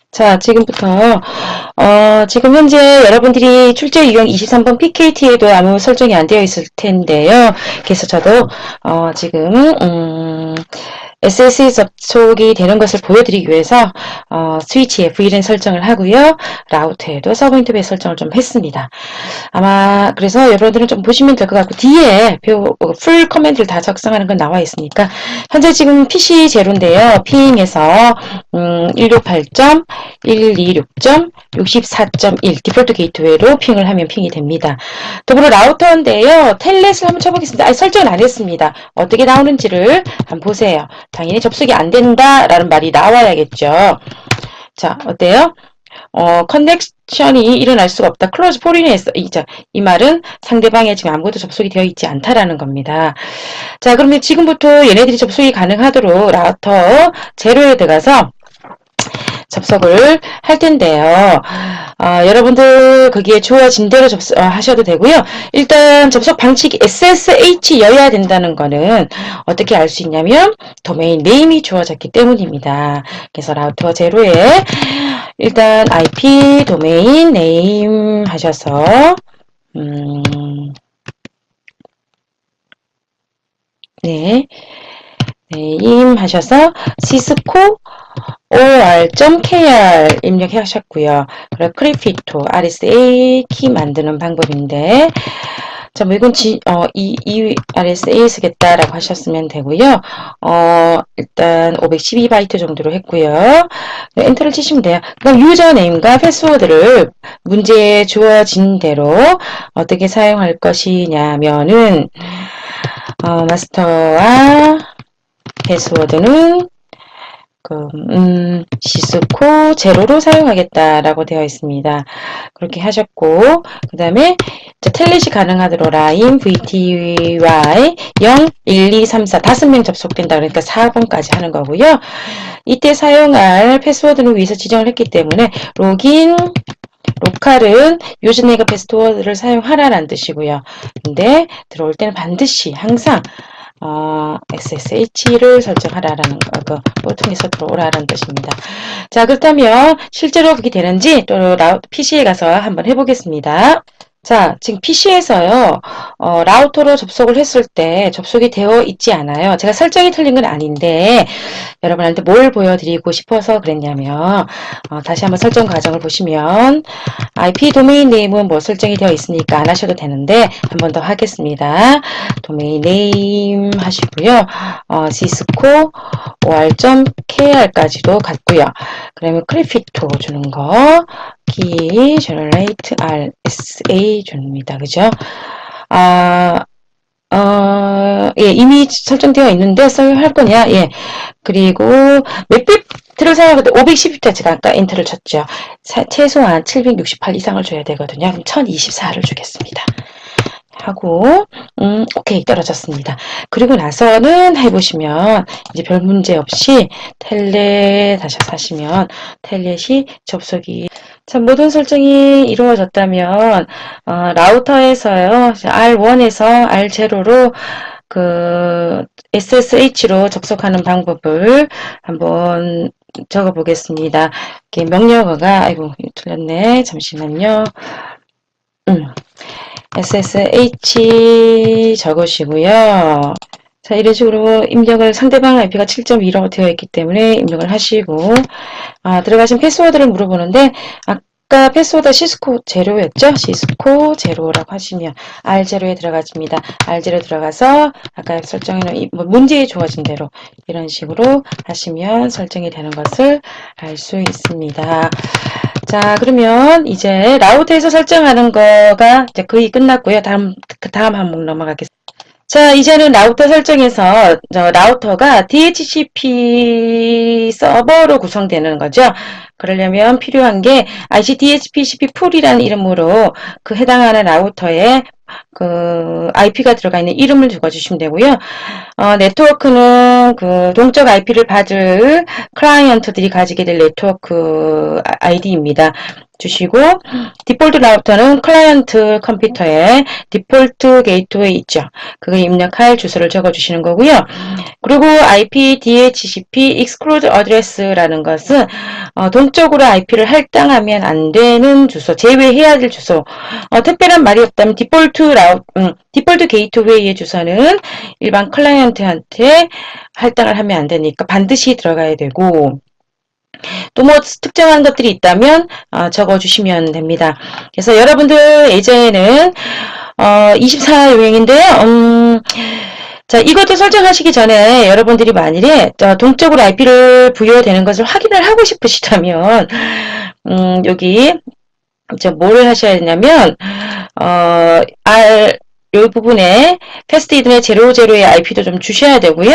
자, 지금부터 지금 현재 여러분들이 출제 유형 23번 PKT에도 아무 설정이 안 되어 있을 텐데요. 그래서 저도 지금 SSH 접속이 되는 것을 보여드리기 위해서 스위치에 VLAN 설정을 하고요. 라우터에도 서브 인터페이스 설정을 좀 했습니다. 아마 그래서 여러분들은 좀 보시면 될 것 같고, 뒤에 풀 커맨드를 다 작성하는 건 나와 있으니까. 현재 지금 PC 제로인데요. 핑에서 168.126.64.1 디폴트 게이트웨이로 핑을 하면 핑이 됩니다. 더불어 라우터인데요. 텔넷을 한번 쳐보겠습니다. 설정은 안 했습니다. 어떻게 나오는지를 한번 보세요. 당연히 접속이 안 된다라는 말이 나와야겠죠. 자, 어때요? 커넥션이 일어날 수가 없다. 클로즈 포리네스. 이 말은 상대방에 지금 아무것도 접속이 되어 있지 않다라는 겁니다. 자, 그러면 지금부터 얘네들이 접속이 가능하도록 라우터 제로에 들어가서 접속을 할 텐데요. 여러분들 거기에 주어진 대로 하셔도 되고요. 일단 접속 방식이 SSH여야 된다는 거는 어떻게 알 수 있냐면 도메인 네임이 주어졌기 때문입니다. 그래서 라우터 제로에 일단 IP 도메인 네임 하셔서 네, 네임 하셔서 시스코 or.kr 입력하셨고요. 그리고 크리피토 RSA 키 만드는 방법인데, 자, 뭐 이건 이 RSA 쓰겠다라고 하셨으면 되고요. 일단 512바이트 정도로 했고요. 엔터를 치시면 돼요. 그럼 유저네임과 패스워드를 문제에 주어진 대로 어떻게 사용할 것이냐면은 마스터와 패스워드는 시스코 제로로 사용하겠다라고 되어 있습니다. 그렇게 하셨고, 그 다음에 텔넷이 가능하도록 라인 VTY 0, 1, 2, 3, 4 5명 접속된다. 그러니까 4번까지 하는 거고요. 이때 사용할 패스워드는 위에서 지정을 했기 때문에 로긴 로컬은 유저네임과 패스워드를 사용하라는 뜻이고요. 근데 들어올 때는 반드시 항상 SSH를 설정하라라는 거, 통해서 들어오라는 뜻입니다. 자, 그렇다면 실제로 그렇게 되는지 또 PC에 가서 한번 해보겠습니다. 자, 지금 PC에서요, 라우터로 접속을 했을 때 접속이 되어 있지 않아요. 제가 설정이 틀린 건 아닌데, 여러분한테 뭘 보여드리고 싶어서 그랬냐면, 다시 한번 설정 과정을 보시면, IP 도메인 네임은 뭐 설정이 되어 있으니까 안 하셔도 되는데, 한 번 더 하겠습니다. 도메인 네임 하시고요. 시스코 or.kr까지도 갔고요. 그러면 크리피토 주는 거, 키 generate RSA 줍니다. 그죠? 예, 이미 설정되어 있는데 사용할 거냐? 예. 그리고 몇 비트를 사용하는데 512비트 제가 아까 엔터를 쳤죠. 최소한 768 이상을 줘야 되거든요. 그럼 1024를 주겠습니다. 하고 오케이 떨어졌습니다. 그리고 나서는 해보시면 이제 별 문제 없이 텔넷 하시면 텔넷이 접속이 자, 모든 설정이 이루어졌다면 라우터에서요 R1에서 R0로 그 SSH로 접속하는 방법을 한번 적어 보겠습니다. 명령어가 아이고 틀렸네. 잠시만요. SSH 적으시고요. 자, 이런 식으로 입력을 상대방 IP가 7.2라고 되어 있기 때문에 입력을 하시고 들어가신 패스워드를 물어보는데 아까 패스워드 시스코 제로였죠? 시스코 제로라고 하시면 R0에 들어가집니다. R0 들어가서 아까 설정해놓은 문제에 주어진 대로 이런 식으로 하시면 설정이 되는 것을 알 수 있습니다. 자, 그러면 이제 라우터에서 설정하는 거가 이제 거의 끝났고요. 다음 항목 넘어가겠습니다. 자, 이제는 라우터 설정에서 라우터가 DHCP 서버로 구성되는 거죠. 그러려면 필요한 게 IC DHCP 풀이라는 이름으로 그 해당하는 라우터에 그 IP가 들어가 있는 이름을 적어주시면 되고요. 네트워크는 그 동적 IP를 받을 클라이언트들이 가지게 될 네트워크 아이디입니다. 주시고 디폴트 라우터는 클라이언트 컴퓨터에 디폴트 게이트웨이 있죠. 그거 입력할 주소를 적어주시는 거고요. 그리고 IP DHCP exclude address라는 것은 동적으로 IP를 할당하면 안 되는 주소, 제외해야 될 주소. 특별한 말이 없다면 디폴트 게이트웨이의 주소는 일반 클라이언트한테 할당을 하면 안 되니까 반드시 들어가야 되고 또 뭐 특정한 것들이 있다면 적어주시면 됩니다. 그래서 여러분들 예전에는 24요행인데요. 자, 이것도 설정하시기 전에 여러분들이 만일에 동적으로 IP를 부여되는 것을 확인을 하고 싶으시다면 여기 뭐를 하셔야 되냐면 이 부분에 패스트이든의 00의 IP도 좀 주셔야 되고요.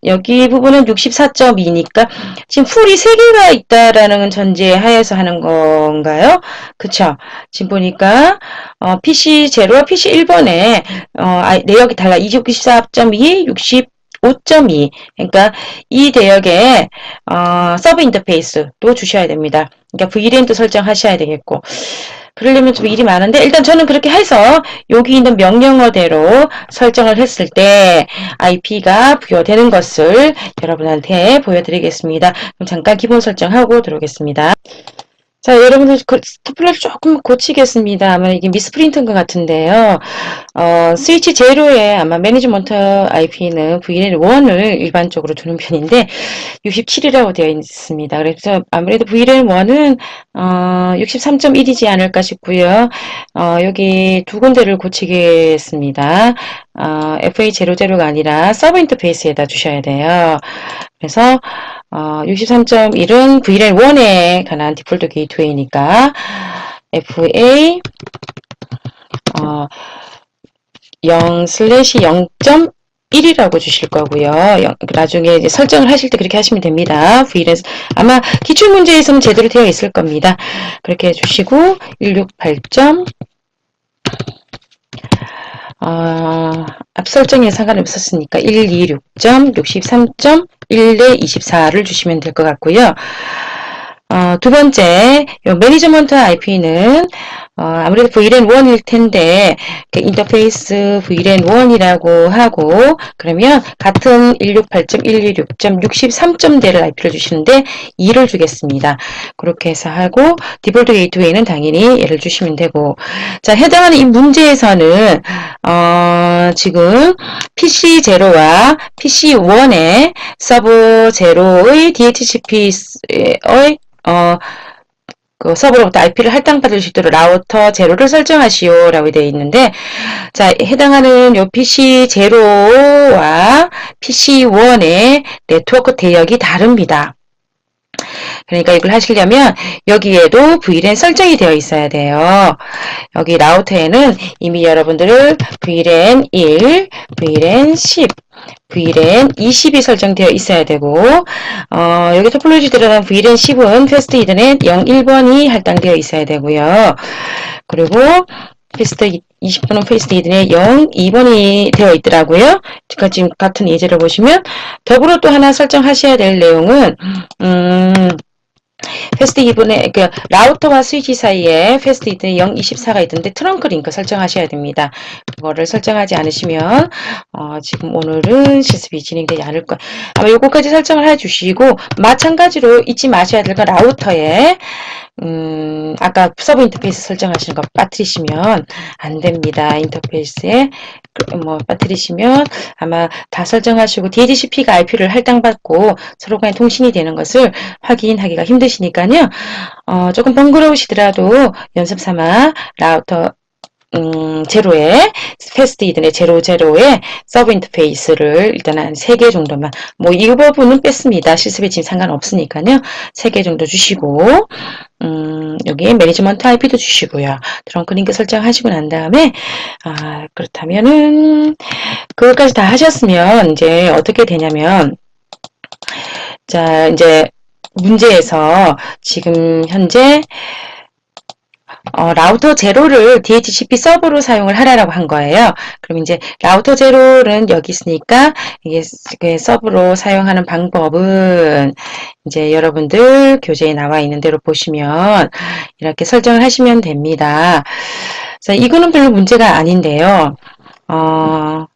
여기 부분은 64.2니까 지금 풀이 3개가 있다라는 전제하에서 하는 건가요? 그쵸? 지금 보니까 PC0와 PC1번에 내역이 달라. 64.2, 65.2 그러니까 이 대역에 서브 인터페이스도 주셔야 됩니다. 그러니까 VLAN도 설정하셔야 되겠고 그러려면 좀 일이 많은데 일단 저는 그렇게 해서 여기 있는 명령어대로 설정을 했을 때 IP가 부여되는 것을 여러분한테 보여드리겠습니다. 그럼 잠깐 기본 설정하고 들어오겠습니다. 자, 여러분들 스토플러를 조금 고치겠습니다. 아마 이게 미스프린트인 것 같은데요. 스위치 제로에 아마 매니지먼트 IP는 VLAN1을 일반적으로 두는 편인데 67이라고 되어 있습니다. 그래서 아무래도 VLAN1은 63.1이지 않을까 싶고요. 여기 두 군데를 고치겠습니다. FA00가 아니라 서브 인터페이스에다 주셔야 돼요. 그래서 63.1은 VLAN1에 관한 디폴트 게이트웨이니까 FA 0/0.1이라고 주실 거고요. 나중에 이제 설정을 하실 때 그렇게 하시면 됩니다. VLAN 아마 기출문제에서는 제대로 되어 있을 겁니다. 그렇게 해주시고 168. 앞 설정에 상관없었으니까 126.63.1대24를 주시면 될 것 같고요. 두 번째, 매니저먼트 IP는 아무래도 VLAN1일 텐데 인터페이스 VLAN1이라고 하고 그러면 같은 168.126.63.대를 IP를 주시는데 2를 주겠습니다. 그렇게 해서 하고 디폴트 게이트웨이는 당연히 얘를 주시면 되고 자 해당하는 이 문제에서는 지금 PC0와 PC1의 서버 0의 DHCP의 그 서버로부터 IP를 할당받을 수 있도록 라우터 0를 설정하시오 라고 되어 있는데 자 해당하는 요 PC0와 PC1의 네트워크 대역이 다릅니다. 그러니까 이걸 하시려면 여기에도 VLAN 설정이 되어 있어야 돼요. 여기 라우터에는 이미 여러분들을 VLAN 1, VLAN 10, VLAN 20이 설정되어 있어야 되고 여기 토폴로지 들어간 VLAN 10은 패스트 이더넷 01번이 할당되어 있어야 되고요. 그리고 페이스트 20번은 페이스트 이든에 0, 2번이 되어 있더라고요. 그러니까 지금 같은 예제를 보시면 더불어 또 하나 설정하셔야 될 내용은 패스트 이븐에 그 라우터와 스위치 사이에 패스트 이든에 0, 24가 있던데 트렁크 링크 설정하셔야 됩니다. 그거를 설정하지 않으시면 지금 오늘은 실습이 진행되지 않을 거예요. 아마 요거까지 설정을 해주시고 마찬가지로 잊지 마셔야 될 건 라우터에 아까 서브 인터페이스 설정하시는 거 빠뜨리시면 안 됩니다. 인터페이스에 빠뜨리시면 아마 다 설정하시고 DHCP가 IP를 할당받고 서로 간에 통신이 되는 것을 확인하기가 힘드시니까요. 조금 번거로우시더라도 연습 삼아 라우터 제로에 패스트 이든의 제로에 서브 인터페이스를 일단 한 3개 정도만 이 부분은 뺐습니다. 실습에 지금 상관없으니까요. 3개 정도 주시고 여기에 매니지먼트 IP도 주시고요. 트렁크 링크 설정하시고 난 다음에 그렇다면은 그것까지 다 하셨으면 이제 어떻게 되냐면 자 이제 문제에서 지금 현재 라우터 제로를 DHCP 서버로 사용을 하라고 한 거예요. 그럼 이제 라우터 제로는 여기 있으니까 이게 서버로 사용하는 방법은 이제 여러분들 교재에 나와 있는 대로 보시면 이렇게 설정을 하시면 됩니다. 자, 이거는 별로 문제가 아닌데요.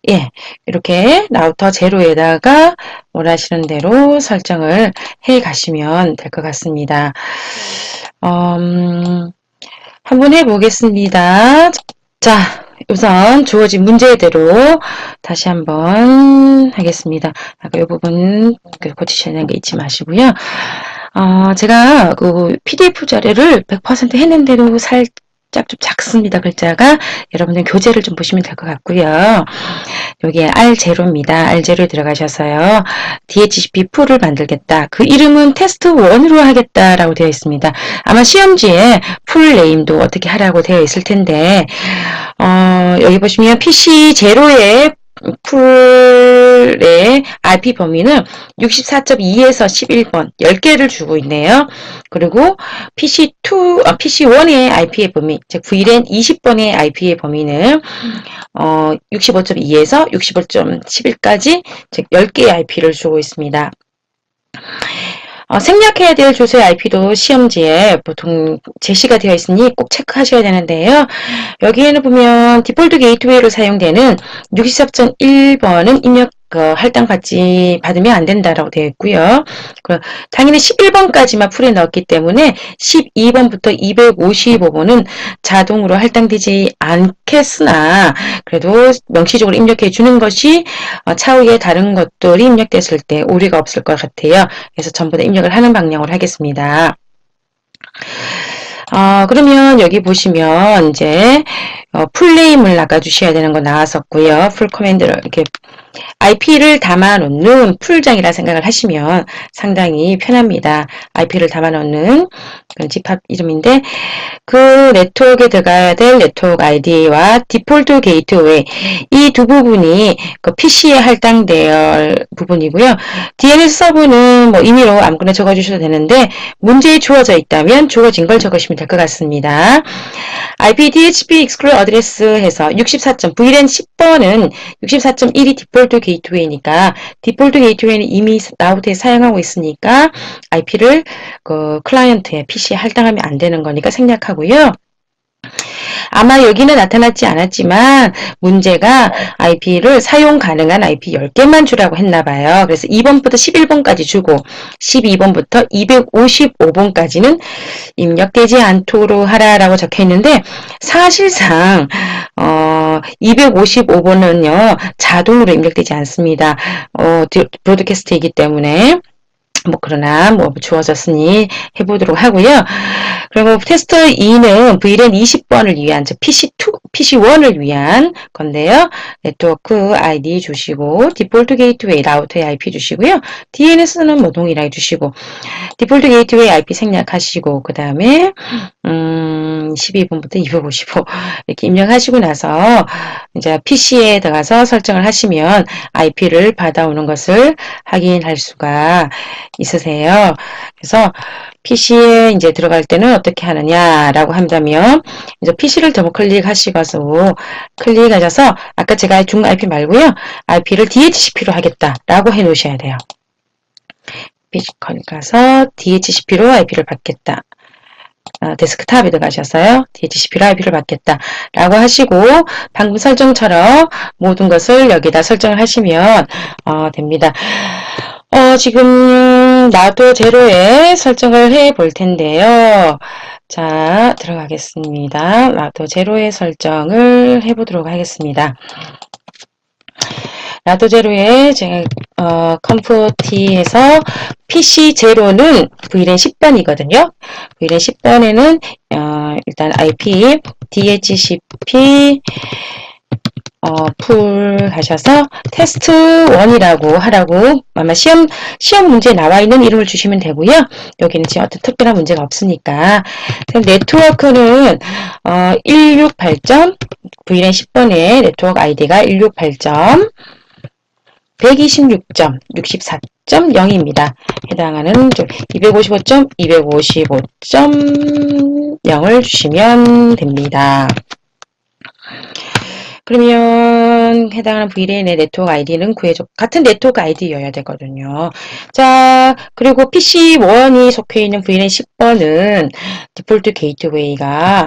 예, 이렇게 라우터 제로에다가 원하시는 대로 설정을 해 가시면 될 것 같습니다. 한번 해보겠습니다. 자, 우선 주어진 문제대로 다시 한번 하겠습니다. 아까 이 부분 고치셔야 되는 게 잊지 마시고요. 제가 그 PDF 자료를 100% 했는데도 살짝 좀 작습니다. 글자가. 여러분들 교재를 좀 보시면 될 것 같고요. 여기에 R0입니다. R0에 들어가셔서요. DHCP 풀을 만들겠다. 그 이름은 테스트 1으로 하겠다라고 되어 있습니다. 아마 시험지에 풀 네임도 어떻게 하라고 되어 있을 텐데 여기 보시면 PC 제로의 풀의 IP 범위는 64.2에서 11번 10개를 주고 있네요. 그리고 PC1의 IP의 범위, 즉 VLAN 20번의 IP의 범위는 65.2에서 65.11까지 즉 10개의 IP를 주고 있습니다. 생략해야 될 주소의 IP도 시험지에 보통 제시가 되어 있으니 꼭 체크하셔야 되는데요. 여기에는 보면 디폴트 게이트웨이로 사용되는 64.1번은 입력 받으면 안 된다라고 되어 있고요. 당연히 11번까지만 풀에 넣었기 때문에 12번부터 255번은 자동으로 할당되지 않겠으나 그래도 명시적으로 입력해 주는 것이 차후에 다른 것들이 입력됐을 때 오류가 없을 것 같아요. 그래서 전부 다 입력을 하는 방향으로 하겠습니다. 그러면 여기 보시면 이제 풀네임을 낚아주셔야 되는 거 나왔었고요. 풀 커맨드를 이렇게 IP를 담아놓는 풀장이라 생각을 하시면 상당히 편합니다. IP를 담아놓는 그런 집합 이름인데 그 네트워크에 들어가야 될 네트워크 ID와 디폴트 게이트웨이 이 두 부분이 그 PC에 할당될 부분이고요. DNS 서버는 임의로 아무거나 적어주셔도 되는데 문제에 주어져 있다면 주어진 걸 적으시면 될 것 같습니다. IP DHCP exclude address 해서 VLAN 10번은 64.1이 디폴트 게이트웨이니까 디폴트 게이트웨이는 이미 라우터에 사용하고 있으니까 IP를 그 클라이언트의 PC에 할당하면 안 되는 거니까 생략하고요. 아마 여기는 나타났지 않았지만 문제가 IP를 사용 가능한 IP 10개만 주라고 했나봐요. 그래서 2번부터 11번까지 주고 12번부터 255번까지는 입력되지 않도록 하라라고 적혀 있는데 사실상 255번은요 자동으로 입력되지 않습니다. 브로드캐스트이기 때문에 그러나 주어졌으니 해보도록 하고요. 그리고 테스트 2는 VLAN 20번을 위한, 즉 PC1을 위한 건데요. 네트워크 ID 주시고, 디폴트 게이트웨이 라우터의 IP 주시고요. DNS는 동일하게 주시고, 디폴트 게이트웨이 IP 생략하시고, 그 다음에, 12번부터 255 이렇게 입력하시고 나서 이제 PC에 들어가서 설정을 하시면 IP를 받아오는 것을 확인할 수가 있으세요. 그래서 PC에 이제 들어갈 때는 어떻게 하느냐라고 한다면 이제 PC를 더블 클릭하시고서 클릭하셔서 아까 제가 준 IP 말고요. IP를 DHCP로 하겠다라고 해 놓으셔야 돼요. 피지컬 가서 DHCP로 IP를 받겠다. 데스크탑에 들어가셔서요. DHCP로 IP를 받겠다. 라고 하시고 방금 설정처럼 모든 것을 여기다 설정을 하시면 됩니다. 지금 나도 제로에 설정을 해 볼 텐데요. 자, 들어가겠습니다. 나도 제로에 설정을 해 보도록 하겠습니다. 나도 제로에 제가 컴포티에서 PC 제로는 VLAN 10번이거든요. VLAN 10번에는 일단 IP DHCP 풀 하셔서 테스트 1이라고 하라고 아마 시험 문제에 나와 있는 이름을 주시면 되고요. 여기는 지금 어떤 특별한 문제가 없으니까. 네트워크는 168점 VLAN 10번의 네트워크 아이디가 168점 126.64.0입니다. 해당하는 255.255.0을 주시면 됩니다. 그러면 해당하는 VLAN의 네트워크 아이디는 구해줘. 같은 네트워크 아이디여야 되거든요. 자, 그리고 PC1이 속해 있는 VLAN 10번은 디폴트 게이트웨이가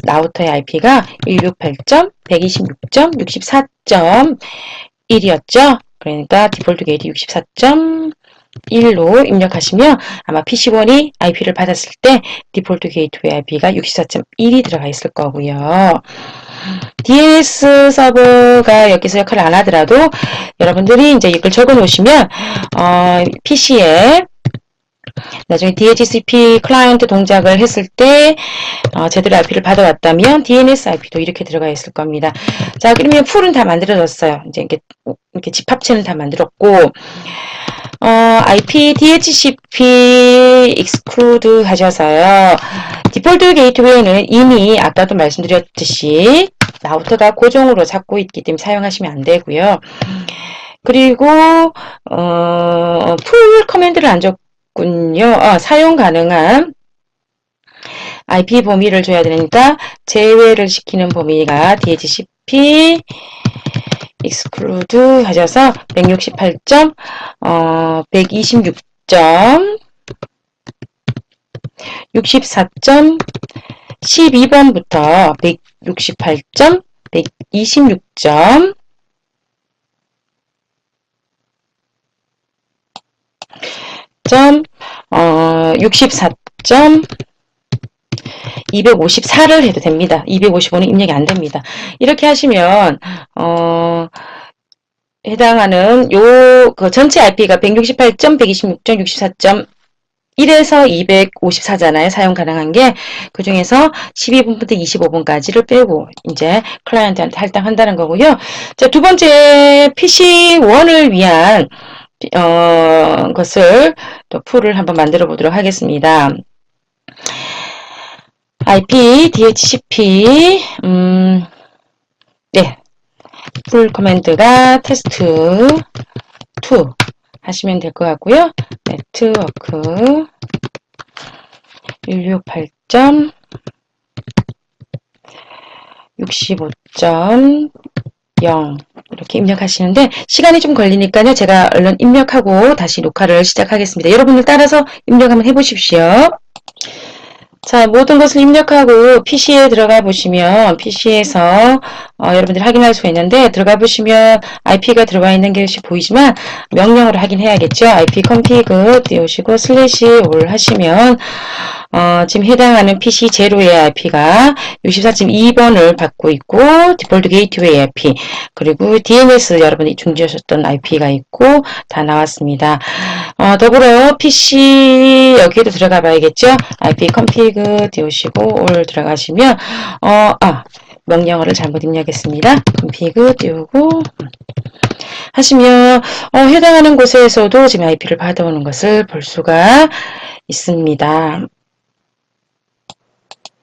라우터의 IP가 168.126.64.1이었죠. 그러니까 디폴트 게이트 64.1로 입력하시면 아마 PC1이 IP를 받았을 때 디폴트 게이트웨이 IP가 64.1이 들어가 있을 거고요. DNS 서버가 여기서 역할을 안 하더라도 여러분들이 이제 이걸 적어 놓으시면 PC에 나중에 DHCP 클라이언트 동작을 했을 때 제대로 IP를 받아왔다면 DNS IP도 이렇게 들어가 있을 겁니다. 자, 그러면 풀은 다 만들어졌어요. 이제 이렇게 집합체는 다 만들었고 IP DHCP exclude 하셔서요. 디폴트 게이트웨이는 이미 아까도 말씀드렸듯이 라우터가 고정으로 잡고 있기 때문에 사용하시면 안 되고요. 그리고 풀 커맨드를 안 줬군요. 사용 가능한 IP 범위를 줘야 되니까 제외를 시키는 범위가 DHCP exclude 하셔서 168점 126.64.12번부터 168점 126점 64점 254를 해도 됩니다. 255는 입력이 안 됩니다. 이렇게 하시면 해당하는 그 전체 IP가 168.126.64.1에서 254잖아요. 사용 가능한 게. 그 중에서 12분부터 25분까지를 빼고 이제 클라이언트한테 할당한다는 거고요. 자, 두 번째 PC1을 위한 것을 또 풀을 한번 만들어 보도록 하겠습니다. IP DHCP 네. 풀 커맨드가 테스트 2 하시면 될 것 같고요. 네트워크 168점 65.0 이렇게 입력하시는데 시간이 좀 걸리니까요. 제가 얼른 입력하고 다시 녹화를 시작하겠습니다. 여러분들 따라서 입력 한번 해보십시오. 자, 모든 것을 입력하고 PC에 들어가 보시면 PC에서 여러분들이 확인할 수가 있는데 들어가 보시면 IP가 들어가 있는 것이 보이지만 명령으로 확인해야겠죠. IP config 띄우시고 /all 하시면 지금 해당하는 PC 제로의 IP가 64.2번을 받고 있고 디폴트 게이트웨이 IP 그리고 DNS 여러분이 준비하셨던 IP가 있고 다 나왔습니다. 더불어 PC 여기에도 들어가 봐야겠죠. IP config 띄우시고 all 들어가시면 명령어를 잘못 입력했습니다. config 띄우고 하시면 해당하는 곳에서도 지금 IP를 받아오는 것을 볼 수가 있습니다.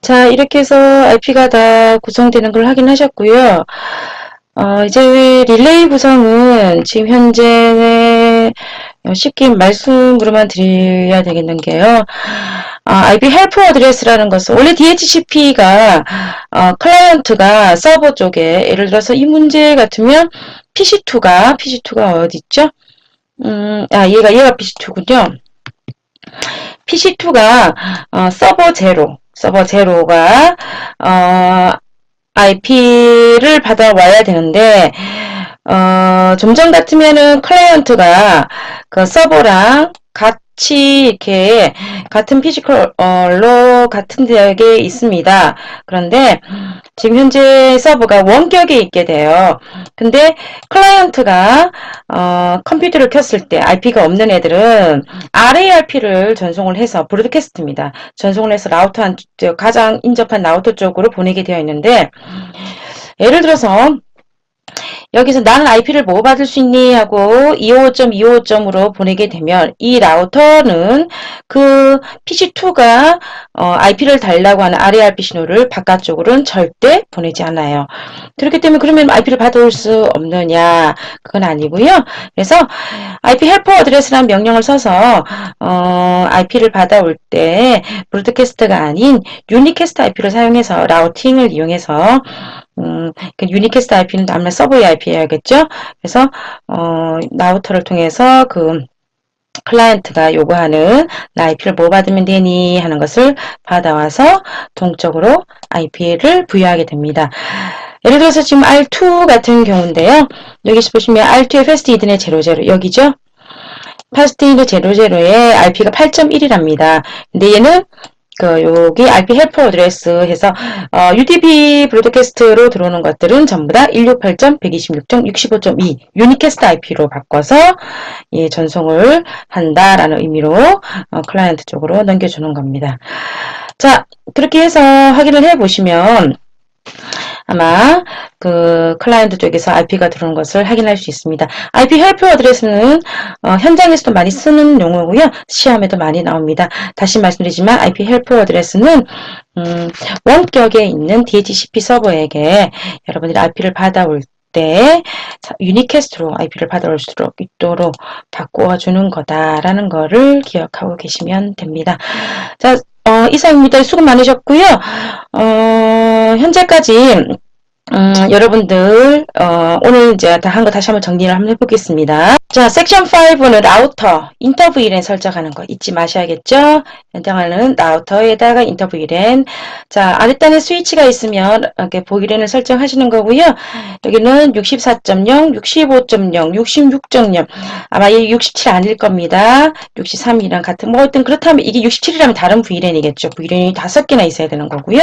자, 이렇게 해서 IP가 다 구성되는 걸 확인하셨고요. 이제 릴레이 구성은 지금 현재 쉽게 말씀으로만 드려야 되겠는 게요. IP 헬프 어드레스라는 것은 원래 DHCP가 클라이언트가 서버 쪽에 예를 들어서 이 문제 같으면 PC2가 어디 있죠? 얘가 PC2군요. PC2가 서버 제로가 IP를 받아와야 되는데 좀 전 같으면은 클라이언트가 그 서버랑 같이 이렇게 같은 피지컬로 같은 지역에 있습니다. 그런데 지금 현재 서버가 원격에 있게 돼요. 근데 클라이언트가 컴퓨터를 켰을 때 IP가 없는 애들은 RARP를 전송을 해서 브로드캐스트입니다. 전송을 해서 가장 인접한 라우터 쪽으로 보내게 되어 있는데 예를 들어서 여기서 나는 IP를 뭐 받을 수 있니? 하고 255.255.으로 보내게 되면 이 라우터는 그 PC2가 IP를 달라고 하는 RARP 신호를 바깥쪽으로는 절대 보내지 않아요. 그렇기 때문에 그러면 IP를 받아올 수 없느냐? 그건 아니고요. 그래서 IP 헬퍼 어드레스라는 명령을 써서 IP를 받아올 때 브로드캐스트가 아닌 유니캐스트 IP를 사용해서 라우팅을 이용해서 그 유니캐스트 IP는 아마 서버의 IP여야겠죠. 그래서 라우터를 통해서 그 클라이언트가 요구하는 IP를 뭐 받으면 되니 하는 것을 받아와서 동적으로 IP를 부여하게 됩니다. 예를 들어서 지금 R2 같은 경우인데요. 여기 보시면 R2의 패스트 이드넷 00 여기죠. 패스트 이드넷 00에 IP가 8.1이랍니다. 근데 얘는 여기 IP 헬퍼 어드레스 해서 UDP 브로드캐스트로 들어오는 것들은 전부 다 168.126.65.2 유니캐스트 IP로 바꿔서 전송을 한다라는 의미로 클라이언트 쪽으로 넘겨주는 겁니다. 자, 그렇게 해서 확인을 해보시면 아마 그 클라이언트 쪽에서 IP가 들어온 것을 확인할 수 있습니다. IP 헬프 어드레스는 현장에서도 많이 쓰는 용어고요. 시험에도 많이 나옵니다. 다시 말씀드리지만 IP 헬프 어드레스는 원격에 있는 DHCP 서버에게 여러분들이 IP를 받아올 때 유니캐스트로 IP를 받아올 수 있도록 바꿔주는 거다라는 거를 기억하고 계시면 됩니다. 자, 이상입니다. 수고 많으셨고요. 현재까지 여러분들 오늘 이제 다 한 거 다시 한번 정리를 한번 해보겠습니다. 자, 섹션 5는 라우터 인터VLAN 설정하는 거 잊지 마셔야겠죠. 해당하는 라우터에다가 인터VLAN. 자, 아랫단에 스위치가 있으면 이렇게 VLAN을 설정하시는 거고요. 여기는 64.0, 65.0, 66.0 아마 이 67 아닐 겁니다. 63이랑 같은 뭐 어떤 그렇다면 이게 67이라면 다른 VLAN이겠죠. VLAN이 5개나 있어야 되는 거고요.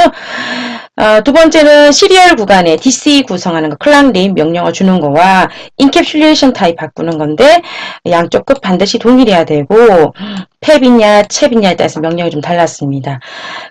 두 번째는 시리얼 구간에 DC 구성하는 거, 클락 네임 명령어 주는 거와 인캡슐레이션 타입 바꾸는 건데 양쪽 끝 반드시 동일해야 되고 팹이냐 챕이냐에 따라서 명령이 좀 달랐습니다.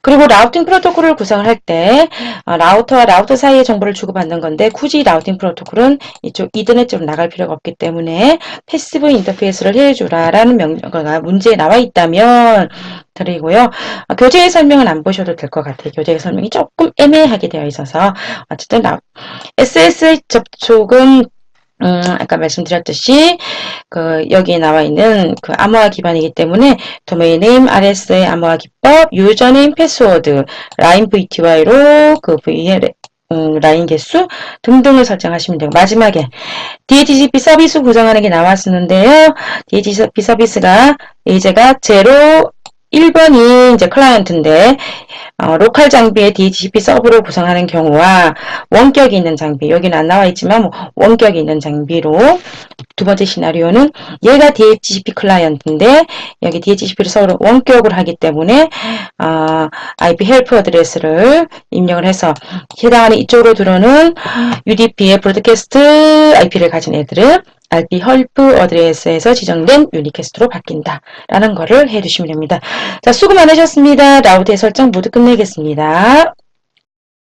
그리고 라우팅 프로토콜을 구성을 할 때 라우터와 라우터 사이의 정보를 주고받는 건데 굳이 라우팅 프로토콜은 이쪽 이더넷 쪽으로 나갈 필요가 없기 때문에 패시브 인터페이스를 해주라 라는 명령어가 문제에 나와 있다면 드리고요. 교재의 설명은 안 보셔도 될 것 같아요. 교재의 설명이 조금 애매하게 되어 있어서 어쨌든 SSH 접촉은 아까 말씀드렸듯이 여기에 나와 있는 그 암호화 기반이기 때문에 도메인 네임, RSA 암호화 기법, 유저네임, 패스워드, 라인 VTY로 그 VL 라인 개수 등등을 설정하시면 되고 마지막에 DHCP 서비스 구성하는 게 나왔었는데요. DHCP 서비스가 예제가 1번이 이제 클라이언트인데 로컬 장비의 DHCP 서버를 구성하는 경우와 원격이 있는 장비 여기는 안 나와 있지만 뭐 원격이 있는 장비로 두 번째 시나리오는 얘가 DHCP 클라이언트인데 여기 DHCP를 서로 원격으로 하기 때문에 IP 헬프 어드레스를 입력을 해서 해당하는 이쪽으로 들어오는 UDP의 브로드캐스트 IP를 가진 애들은 IP 헬프 어드레스에서 지정된 유니캐스트로 바뀐다 라는 거를 해주시면 됩니다. 자, 수고 많으셨습니다. 라우트의 설정 모두 끝내겠습니다.